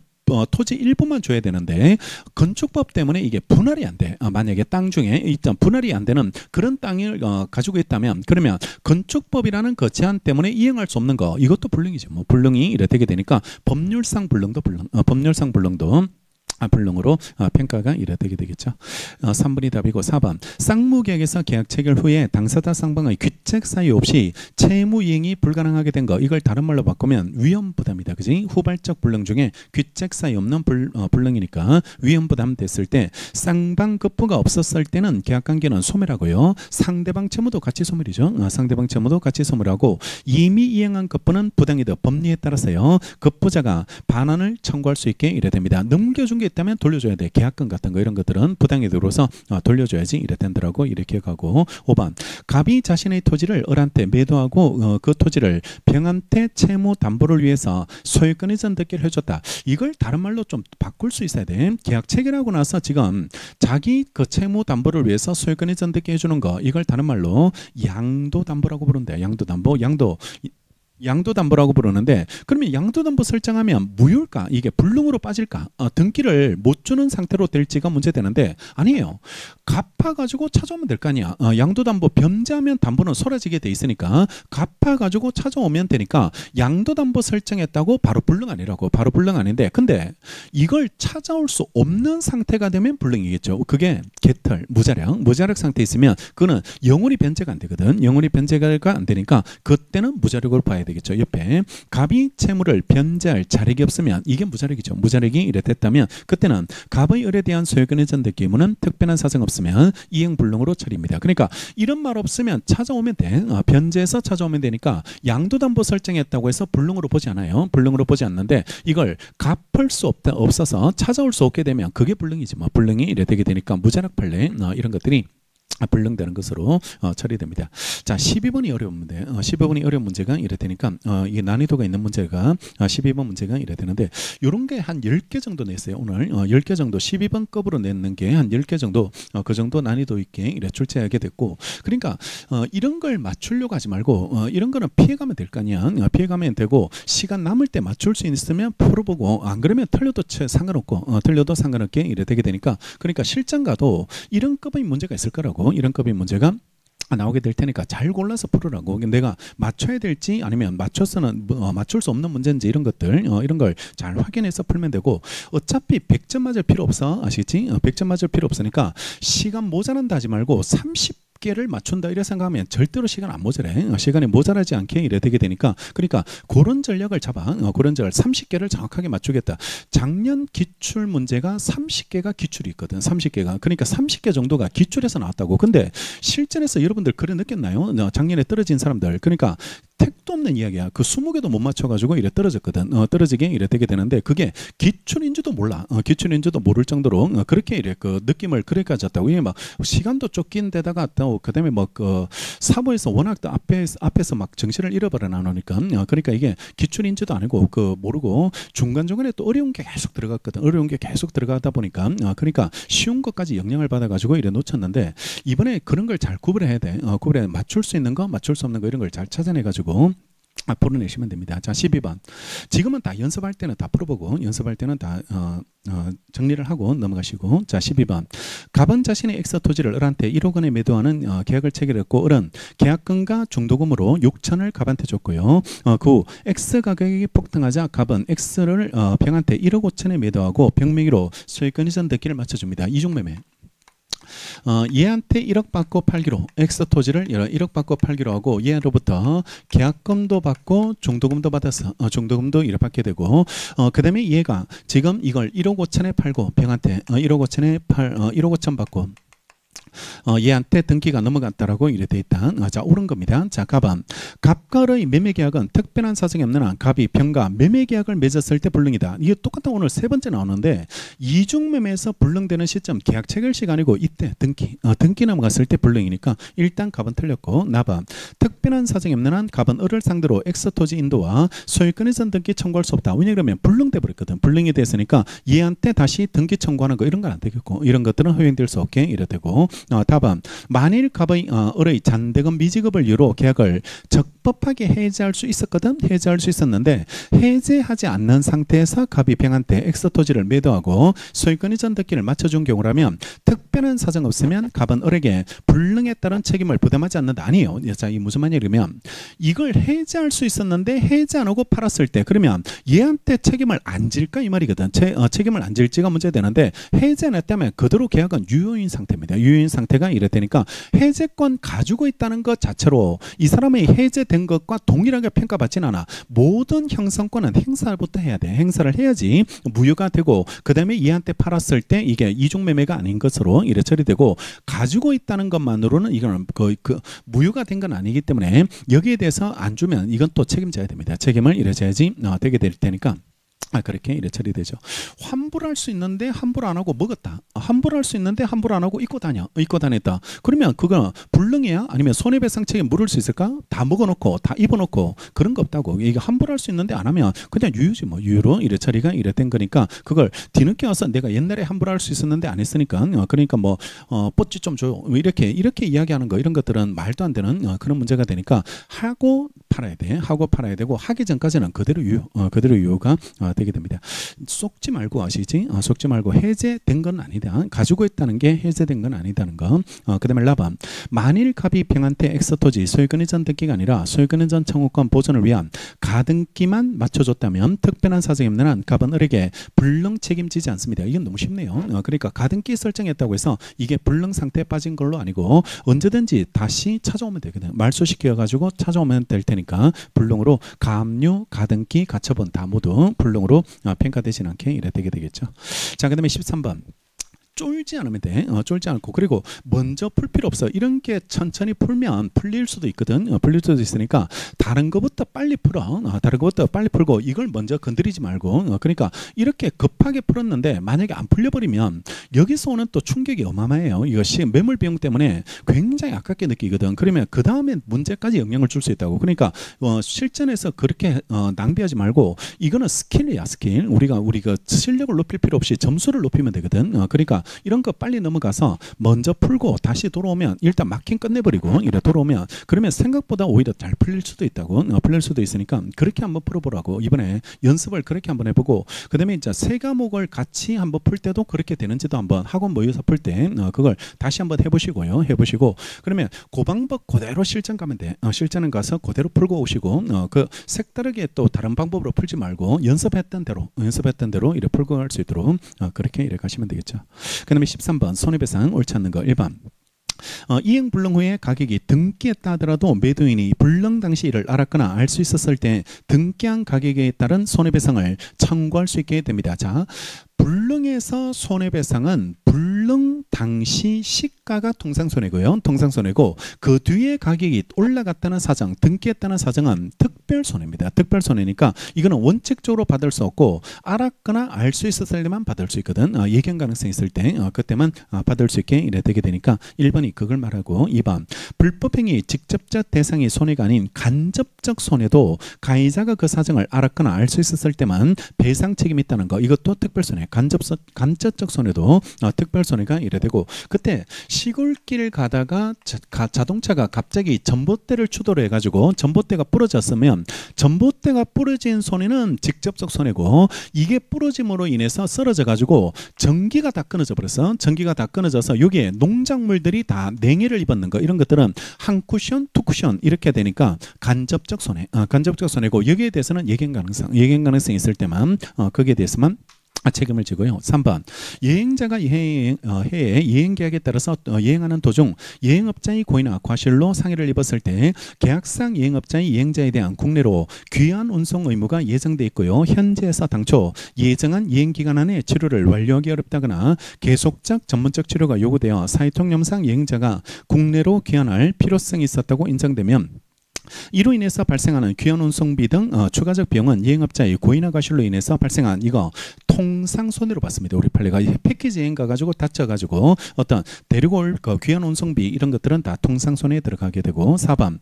토지 일부만 줘야 되는데 건축법 때문에 이게 분할이 안 돼. 만약에 땅 중에 일단 분할이 안 되는 그런 땅을 가지고 있다면 그러면 건축법이라는 그 제한 때문에 이행할 수 없는 거 이것도 불능이죠. 뭐 불능이 이래 되게 되니까 법률상 불능도 법률상 불능도 불능으로 평가가 이래 되게 되겠죠. 3번이 답이고 4번 쌍무계약에서 계약 체결 후에 당사자 상방의 귀책 사유 없이 채무 이행이 불가능하게 된 거 이걸 다른 말로 바꾸면 위험부담이다. 그지? 후발적 불능 중에 귀책 사유 없는 불능이니까 위험부담 됐을 때 쌍방 급부가 없었을 때는 계약관계는 소멸하고요. 상대방 채무도 같이 소멸이죠. 상대방 채무도 같이 소멸하고 이미 이행한 급부는 부당이득 법리에 따라서요. 급부자가 반환을 청구할 수 있게 이래 됩니다. 넘겨준 게 있다면 돌려줘야 돼. 계약금 같은 거 이런 것들은 부당이득으로서 돌려줘야지 이래 된다라고 이렇게 가고 5번 갑이 자신의 토지를 을한테 매도하고 그 토지를 병한테 채무 담보를 위해서 소유권 이전 등기를 해줬다. 이걸 다른 말로 좀 바꿀 수 있어야 돼. 계약 체결하고 나서 지금 자기 그 채무 담보를 위해서 소유권 이전 등기 해주는 거 이걸 다른 말로 양도담보라고 부른대. 양도담보라고 부르는데 그러면 양도담보 설정하면 무효일까? 이게 불능으로 빠질까? 등기를 못 주는 상태로 될지가 문제되는데 아니에요. 갚아가지고 찾아오면 될 거 아니야. 양도담보 변제하면 담보는 사라지게 돼 있으니까 갚아가지고 찾아오면 되니까 양도담보 설정했다고 바로 불능 아니라고. 바로 불능 아닌데 근데 이걸 찾아올 수 없는 상태가 되면 불능이겠죠. 그게 개털, 무자력 상태에 있으면 그거는 영원히 변제가 안 되거든. 영원히 변제가 안 되니까 그때는 무자력으로 봐야 되겠죠. 옆에 갑이 채무를 변제할 자력이 없으면 이게 무자력이죠. 무자력이 이래 됐다면 그때는 갑의 을에 대한 소유권 이전 등기 의무는 특별한 사정 없으면 이행 불능으로 처리입니다. 그러니까 이런 말 없으면 찾아오면 돼. 변제해서 찾아오면 되니까 양도담보 설정했다고 해서 불능으로 보지 않아요. 불능으로 보지 않는데 이걸 갚을 수 없어서 찾아올 수 없게 되면 그게 불능이지. 뭐 불능이 이래 되게 되니까 무자력 판례 이런 것들이 불능되는 것으로 처리됩니다. 자, 12번이 어려운 문제. 12번이 어려운 문제가 이래 되니까 이게 난이도가 있는 문제가 12번 문제가 이래 되는데 이런 게 한 10개 정도 냈어요. 오늘 10개 정도 12번급으로 냈는 게 한 10개 정도 그 정도 난이도 있게 이래 출제하게 됐고 그러니까 이런 걸 맞추려고 하지 말고 이런 거는 피해가면 될 거 아니야. 피해가면 되고 시간 남을 때 맞출 수 있으면 풀어보고 안 그러면 틀려도 상관없고 틀려도 상관없게 이래 되게 되니까 그러니까 실전 가도 이런 급의 문제가 있을 거라고 이런 급의 문제가 나오게 될 테니까 잘 골라서 풀으라고. 내가 맞춰야 될지 아니면 맞춰서는 맞출 수 없는 문제인지 이런 것들 이런 걸 잘 확인해서 풀면 되고 어차피 100점 맞을 필요 없어. 아시겠지? 100점 맞을 필요 없으니까 시간 모자란다 하지 말고 30개를 맞춘다 이래 생각하면 절대로 시간 안 모자래. 시간이 모자라지 않게 이래 되게 되니까 그러니까 그런 전략을 잡아. 그런 전략 30개를 정확하게 맞추겠다. 작년 기출 문제가 30개가 기출이 있거든. 30개가. 그러니까 30개 정도가 기출에서 나왔다고. 근데 실전에서 여러분들 그래 느꼈나요? 작년에 떨어진 사람들. 그러니까 택도 없는 이야기야. 그 20개도 못 맞춰가지고 이래 떨어졌거든. 떨어지게 이래 되게 되는데 그게 기출인지도 몰라. 기출인지도 모를 정도로 그렇게 이래 그 느낌을 그렇게 가졌다고. 이게 막 시간도 쫓긴 데다가 또 그다음에 뭐 그 사부에서 워낙 또 앞에서 막 정신을 잃어버려 나오니까 그러니까 이게 기출인지도 아니고 그 모르고 중간중간에 또 어려운 게 계속 들어갔거든. 어려운 게 계속 들어가다 보니까 그러니까 쉬운 것까지 영향을 받아가지고 이래 놓쳤는데 이번에 그런 걸 잘 구분해야 돼. 구분해 맞출 수 있는 거, 맞출 수 없는 거 이런 걸 잘 찾아내가지고 풀어내시면 됩니다. 자, 12번. 지금은 다 연습할 때는 다 풀어보고 연습할 때는 다 정리를 하고 넘어가시고. 자, 12번. 갑은 자신의 엑스 토지를 을한테 1억 원에 매도하는 계약을 체결했고 을은 계약금과 중도금으로 6천을 갑한테 줬고요. 그 후 엑스 가격이 폭등하자 갑은 엑스를 병한테 1억 5천에 매도하고 병명의로 소유권 이전 등기를 맞춰줍니다. 이중매매. 얘한테 1억 받고 팔기로 X 토지를 1억 받고 팔기로 하고 얘로부터 계약금도 받고 중도금도 받았어. 중도금도 1억 받게 되고 그 다음에 얘가 지금 이걸 1억 5천에 팔고 병한테 1억 5천에 1억 5천 받고 얘한테 등기가 넘어갔다라고 이래 돼 있다. 자, 옳은 겁니다. 자, 갑은 갑과의 매매 계약은 특별한 사정이 없는 한 갑이 병과 매매 계약을 맺었을 때 불능이다. 이게 똑같은 오늘 세 번째 나오는데 이중 매매에서 불능되는 시점 계약 체결 시간이고 이때 등기 넘어갔을 때 불능이니까 일단 갑은 틀렸고 나반 특별한 사정이 없는 한 갑은 을을 상대로 X 토지 인도와 소유권 이전 등기 청구할 수 없다. 왜냐 그러면 불능돼 버렸거든. 불능이 됐으니까 얘한테 다시 등기 청구하는 거 이런 건 안 되겠고 이런 것들은 허용될 수 없게 이래 되고 답은 만일 갑의 을의 잔대금 미지급을 이유로 계약을 적법하게 해제할 수 있었거든. 해제할 수 있었는데 해제하지 않는 상태에서 갑이 병한테 X 토지를 매도하고 소유권 이전 등기를 맞춰준 경우라면 특별한 사정 없으면 갑은 을에게 불능에 따른 책임을 부담하지 않는다. 아니에요. 자, 이 무슨 말이냐면 이걸 해제할 수 있었는데 해제 안 하고 팔았을 때 그러면 얘한테 책임을 안 질까 이 말이거든. 책임을 안 질지가 문제되는데 해제 안 했다면 그대로 계약은 유효인 상태입니다. 유효인 상태가 이랬다니까 해제권 가지고 있다는 것 자체로 이 사람의 해제된 것과 동일하게 평가받지는 않아. 모든 형성권은 행사부터 해야 돼. 행사를 해야지 무효가 되고 그 다음에 얘한테 팔았을 때 이게 이중매매가 아닌 것으로 이래 처리되고 가지고 있다는 것만으로는 이건 거의 무효가 된 건 아니기 때문에 여기에 대해서 안 주면 이건 또 책임져야 됩니다. 책임을 이래 져야지 되게 될 테니까 그렇게 이래 처리되죠. 환불할 수 있는데 환불 안 하고 먹었다. 환불할 수 있는데 환불 안 하고 입고 다녔다. 그러면 그거 불능이야? 아니면 손해배상 책임 물을 수 있을까? 다 먹어놓고 다 입어놓고 그런 거 없다고. 이게 환불할 수 있는데 안 하면 그냥 유효지 뭐. 유효로 이래 처리가 이래 된 거니까 그걸 뒤늦게 와서 내가 옛날에 환불할 수 있었는데 안 했으니까 그러니까 뭐 뽀찌 좀 줘요. 이렇게 이야기하는 거 이런 것들은 말도 안 되는 그런 문제가 되니까 하고 팔아야 돼. 하고 팔아야 되고 하기 전까지는 그대로 유효가 되게 됩니다. 속지 말고 아시지? 속지 말고 해제된 건 아니다. 가지고 있다는 게 해제된 건 아니다는 거. 그 다음에 라밤 만일 갑이 병한테 X토지 소유권 이전 등기가 아니라 소유권 이전 청구권 보존을 위한 가등기만 맞춰줬다면 특별한 사정이 없는 한 갑은 을에게 불능 책임지지 않습니다. 이건 너무 쉽네요. 그러니까 가등기 설정했다고 해서 이게 불능 상태에 빠진 걸로 아니고 언제든지 다시 찾아오면 되거든. 말소시켜가지고 찾아오면 될 테니까 불능으로 가압류, 가등기, 가처분 다 모두 불능으로 평가되지 않게 이래 되게 되겠죠. 자, 그 다음에 13번. 쫄지 않으면 돼. 쫄지 않고 그리고 먼저 풀 필요 없어. 이런 게 천천히 풀면 풀릴 수도 있거든. 풀릴 수도 있으니까 다른 거부터 빨리 풀어. 다른 거부터 빨리 풀고 이걸 먼저 건드리지 말고 그러니까 이렇게 급하게 풀었는데 만약에 안 풀려버리면 여기서 오는 또 충격이 어마어마해요. 이것이 매몰 비용 때문에 굉장히 아깝게 느끼거든. 그러면 그 다음에 문제까지 영향을 줄 수 있다고. 그러니까 실전에서 그렇게 낭비하지 말고 이거는 스킬이야. 스킬. 우리가 실력을 높일 필요 없이 점수를 높이면 되거든. 그러니까 이런 거 빨리 넘어가서 먼저 풀고 다시 돌아오면 일단 막힌 끝내버리고 이래 돌아오면 그러면 생각보다 오히려 잘 풀릴 수도 있다고. 풀릴 수도 있으니까 그렇게 한번 풀어보라고. 이번에 연습을 그렇게 한번 해보고 그 다음에 이제 세 과목을 같이 한번 풀 때도 그렇게 되는지도 한번 학원 모여서 풀 때 그걸 다시 한번 해보시고요. 해보시고 그러면 그 방법 그대로 실전 가면 돼. 실전은 가서 그대로 풀고 오시고 그 색다르게 또 다른 방법으로 풀지 말고 연습했던 대로 이래 풀고 갈 수 있도록 그렇게 이래 가시면 되겠죠. 그 다음에 13번 손해배상 옳지 않는 거 1번 이행 불능 후에 가격이 등기했다 하더라도 매도인이 불능 당시 이를 알았거나 알 수 있었을 때 등기한 가격에 따른 손해배상을 청구할 수 있게 됩니다. 자, 불능에서 손해배상은 불능 당시 시가가 통상손해고요. 통상손해고 그 뒤에 가격이 올라갔다는 사정, 등기했다는 사정은 특별손해입니다. 특별손해니까 이거는 원칙적으로 받을 수 없고 알았거나 알 수 있었을 때만 받을 수 있거든. 예견 가능성이 있을 때 그때만 받을 수 있게 이래 되게 되니까 1번이 그걸 말하고 2번 불법행위 직접적 대상이 손해가 아닌 간접적 손해도 가해자가 그 사정을 알았거나 알 수 있었을 때만 배상 책임이 있다는 거. 이것도 특별손해. 간접적 손해도 특별손해가 이래 되고 그때 시골길 가다가 자동차가 갑자기 전봇대를 추돌해 가지고 전봇대가 부러졌으면 전봇대가 부러진 손해는 직접적 손해고 이게 부러짐으로 인해서 쓰러져 가지고 전기가 다 끊어져 버렸어. 전기가 다 끊어져서 여기에 농작물들이 다 냉해를 입었는 거 이런 것들은 한 쿠션, 두 쿠션 이렇게 되니까 간접적 손해. 간접적 손해고 여기에 대해서는 예견 가능성이 있을 때만 거기에 대해서만 책임을 지고요. 3번 여행자가 해외 여행계약에 따라서 여행하는 도중 여행업자의 고의나 과실로 상해를 입었을 때 계약상 여행업자의 여행자에 대한 국내로 귀환 운송 의무가 예정돼 있고요. 현지에서 당초 예정한 여행기간 안에 치료를 완료하기 어렵다거나 계속적 전문적 치료가 요구되어 사회통념상 여행자가 국내로 귀환할 필요성이 있었다고 인정되면 이로 인해서 발생하는 귀환 운송비 등 추가적 비용은 여행업자의 고의나 과실로 인해서 발생한 이거 통상 손해로 받습니다. 우리 판례가 패키지 여행 가가지고 다쳐가지고 어떤 데리고 올 귀환 운송비 이런 것들은 다 통상 손해에 들어가게 되고 4번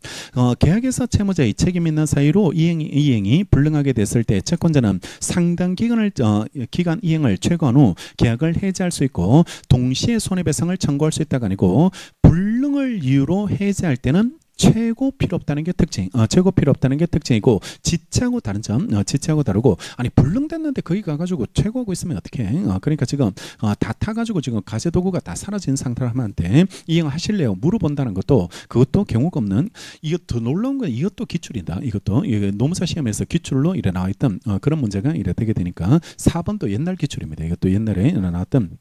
계약에서 채무자의 책임 있는 사유로 이행이 불능하게 됐을 때 채권자는 상당 기간 이행을 최고한 후 계약을 해지할 수 있고 동시에 손해배상을 청구할 수 있다가 아니고 불능을 이유로 해지할 때는 최고 필요 없다는 게 특징, 최고 필요 없다는 게 특징이고 지체하고 다른 점, 지체하고 다르고 아니 불능됐는데 거기 가가지고 최고하고 있으면 어떻게? 그러니까 지금 다 타가지고 지금 가세 도구가 다 사라진 상태라면한테 이행하실래요? 물어본다는 것도 그것도 경우가 없는 이것 더 놀라운 건 이것도 기출이다. 이것도 노무사 시험에서 기출로 이래 나와있던 그런 문제가 이래 되게 되니까 4번도 옛날 기출입니다. 이것도 옛날에 나왔던.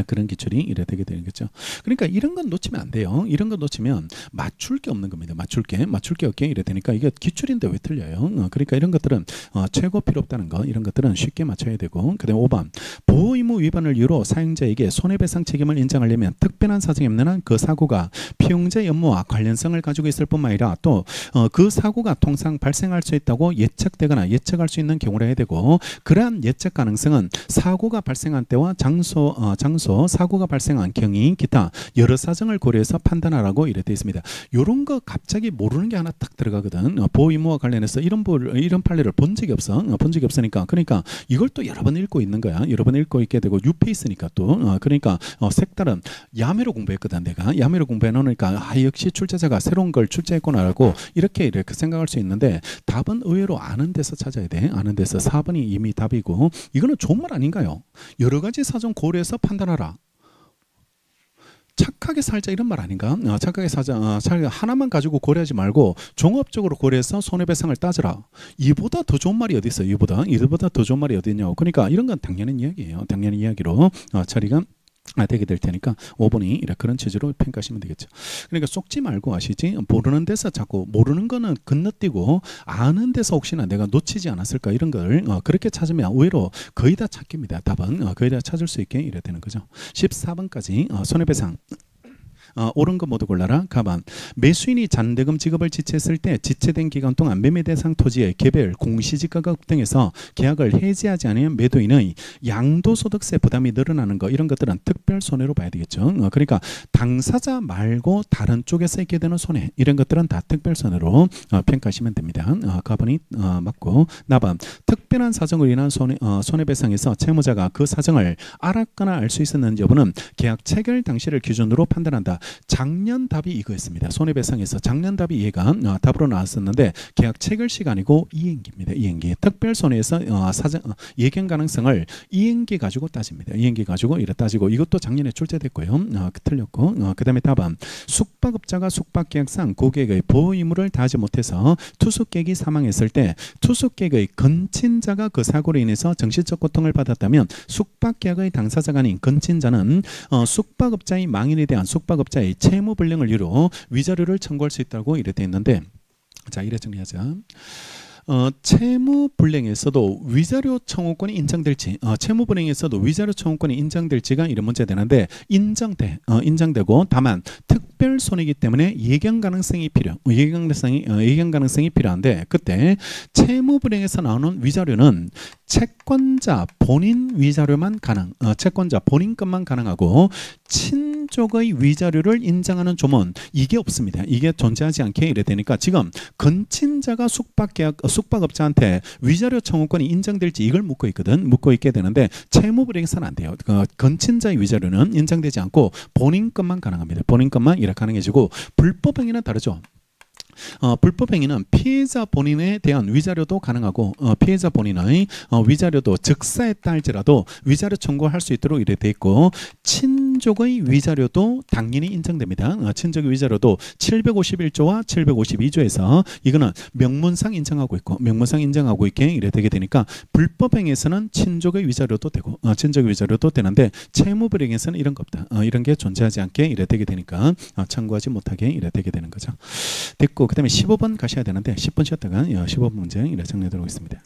그런 기출이 이래 되게 되는 거죠. 그러니까 이런 건 놓치면 안 돼요. 이런 거 놓치면 맞출 게 없는 겁니다. 맞출 게 없게 이래 되니까 이게 기출인데 왜 틀려요? 그러니까 이런 것들은 최고 필요 없다는 거 이런 것들은 쉽게 맞춰야 되고 그다음에 5번 보호 의무 위반을 이유로 사용자에게 손해배상 책임을 인정하려면 특별한 사정이 없는 한 그 사고가 피용자의 업무와 관련성을 가지고 있을 뿐만 아니라 또 그 사고가 통상 발생할 수 있다고 예측되거나 예측할 수 있는 경우라 해야 되고 그러한 예측 가능성은 사고가 발생한 때와 장소 사고가 발생한 경위 기타 여러 사정을 고려해서 판단하라고 이래 되어 있습니다. 이런 거 갑자기 모르는 게 하나 딱 들어가거든. 보호 의무와 관련해서 이런 판례를 본 적이 없으니까 그러니까 이걸 또 여러 번 읽고 있는 거야. 여러 번 읽고 있게 되고 뉴페이스니까 또 그러니까 색다른 야매로 공부했거든. 내가 야매로 공부해 놓으니까 역시 출제자가 새로운 걸 출제했구나라고 이렇게 생각할 수 있는데 답은 의외로 아는 데서 찾아야 돼. 아는 데서 4번이 이미 답이고 이거는 좋은 말 아닌가요? 여러 가지 사정 고려해서 판단하라. 착하게 살자 이런 말 아닌가? 착하게 살자. 하나만 가지고 고려하지 말고 종합적으로 고려해서 손해배상을 따져라. 이보다 더 좋은 말이 어디 있어? 이보다 더 좋은 말이 어디 있냐고. 그러니까 이런 건 당연한 이야기예요. 당연한 이야기로 처리가 되게 될 테니까 5번이 이렇게 그런 취지로 평가하시면 되겠죠. 그러니까 속지 말고 아시지? 모르는 데서 자꾸 모르는 거는 건너뛰고 아는 데서 혹시나 내가 놓치지 않았을까 이런 걸 그렇게 찾으면 의외로 거의 다 찾깁니다. 답은 거의 다 찾을 수 있게 이래 되는 거죠. 14번까지 손해배상 옳은 거 모두 골라라. 가반 매수인이 잔대금 지급을 지체했을 때 지체된 기간 동안 매매 대상 토지의 개별 공시지가격 등에서 계약을 해지하지 않으면 매도인의 양도소득세 부담이 늘어나는 거 이런 것들은 특별 손해로 봐야 되겠죠. 그러니까 당사자 말고 다른 쪽에서 있게 되는 손해 이런 것들은 다 특별 손해로 평가하시면 됩니다. 가반이 맞고 나반 특별한 사정으로 인한 손해배상에서 채무자가 그 사정을 알았거나 알 수 있었는지 여부는 계약 체결 당시를 기준으로 판단한다. 작년 답이 이거였습니다. 손해배상에서 작년 답이 얘가 답으로 나왔었는데 계약 체결 시간이고 이행기입니다. 이행기 특별 손해에서 예견 가능성을 이행기 가지고 따집니다. 이행기 가지고 이래 따지고 이것도 작년에 출제됐고요. 틀렸고 그 다음에 답은 숙박업자가 숙박계약상 고객의 보호 의무를 다하지 못해서 투숙객이 사망했을 때 투숙객의 건친자가 그 사고로 인해서 정신적 고통을 받았다면 숙박계약의 당사자가 아닌 건친자는 숙박업자의 망인에 대한 숙박업자의 채무불능을 이유로 위자료를 청구할 수 있다고 이래 되어 있는데 자 이래 정리하자. 채무불능에서도 위자료 청구권이 인정될지 채무불능에서도 위자료 청구권이 인정될지가 이런 문제 되는데 인정되고 다만 특별 손해이기 때문에 예견 가능성이 필요한데 그때 채무불능에서 나오는 위자료는 채권자 본인 위자료만 채권자 본인 것만 가능하고 친족의 위자료를 인정하는 조문 이게 없습니다. 이게 존재하지 않게 이래 되니까 지금 건친자가 숙박업자한테 위자료 청구권이 인정될지 이걸 묻고 있거든. 묻고 있게 되는데 채무불행해서는 안 돼요. 건친자의 위자료는 인정되지 않고 본인 것만 가능합니다. 본인 것만 이렇게 가능해지고 불법행위는 다르죠. 불법행위는 피해자 본인에 대한 위자료도 가능하고 피해자 본인의 위자료도 즉사했다 할지라도 위자료 청구할 수 있도록 이래 돼 있고 친족 친족의 위자료도 당연히 인정됩니다. 친족의 위자료도 751조와 752조에서 이거는 명문상 인정하고 있고 명문상 인정하고 있게 이래 되게 되니까 불법행위에서는 친족의 위자료도 되고 친족의 위자료도 되는데 채무불이행에서는 이런 거 없다. 이런 게 존재하지 않게 이래 되게 되니까 청구하지 못하게 이래 되게 되는 거죠. 됐고 그다음에 15번 가셔야 되는데 10번 쉬었다가 15번 문제 이래 정리하도록 하겠습니다.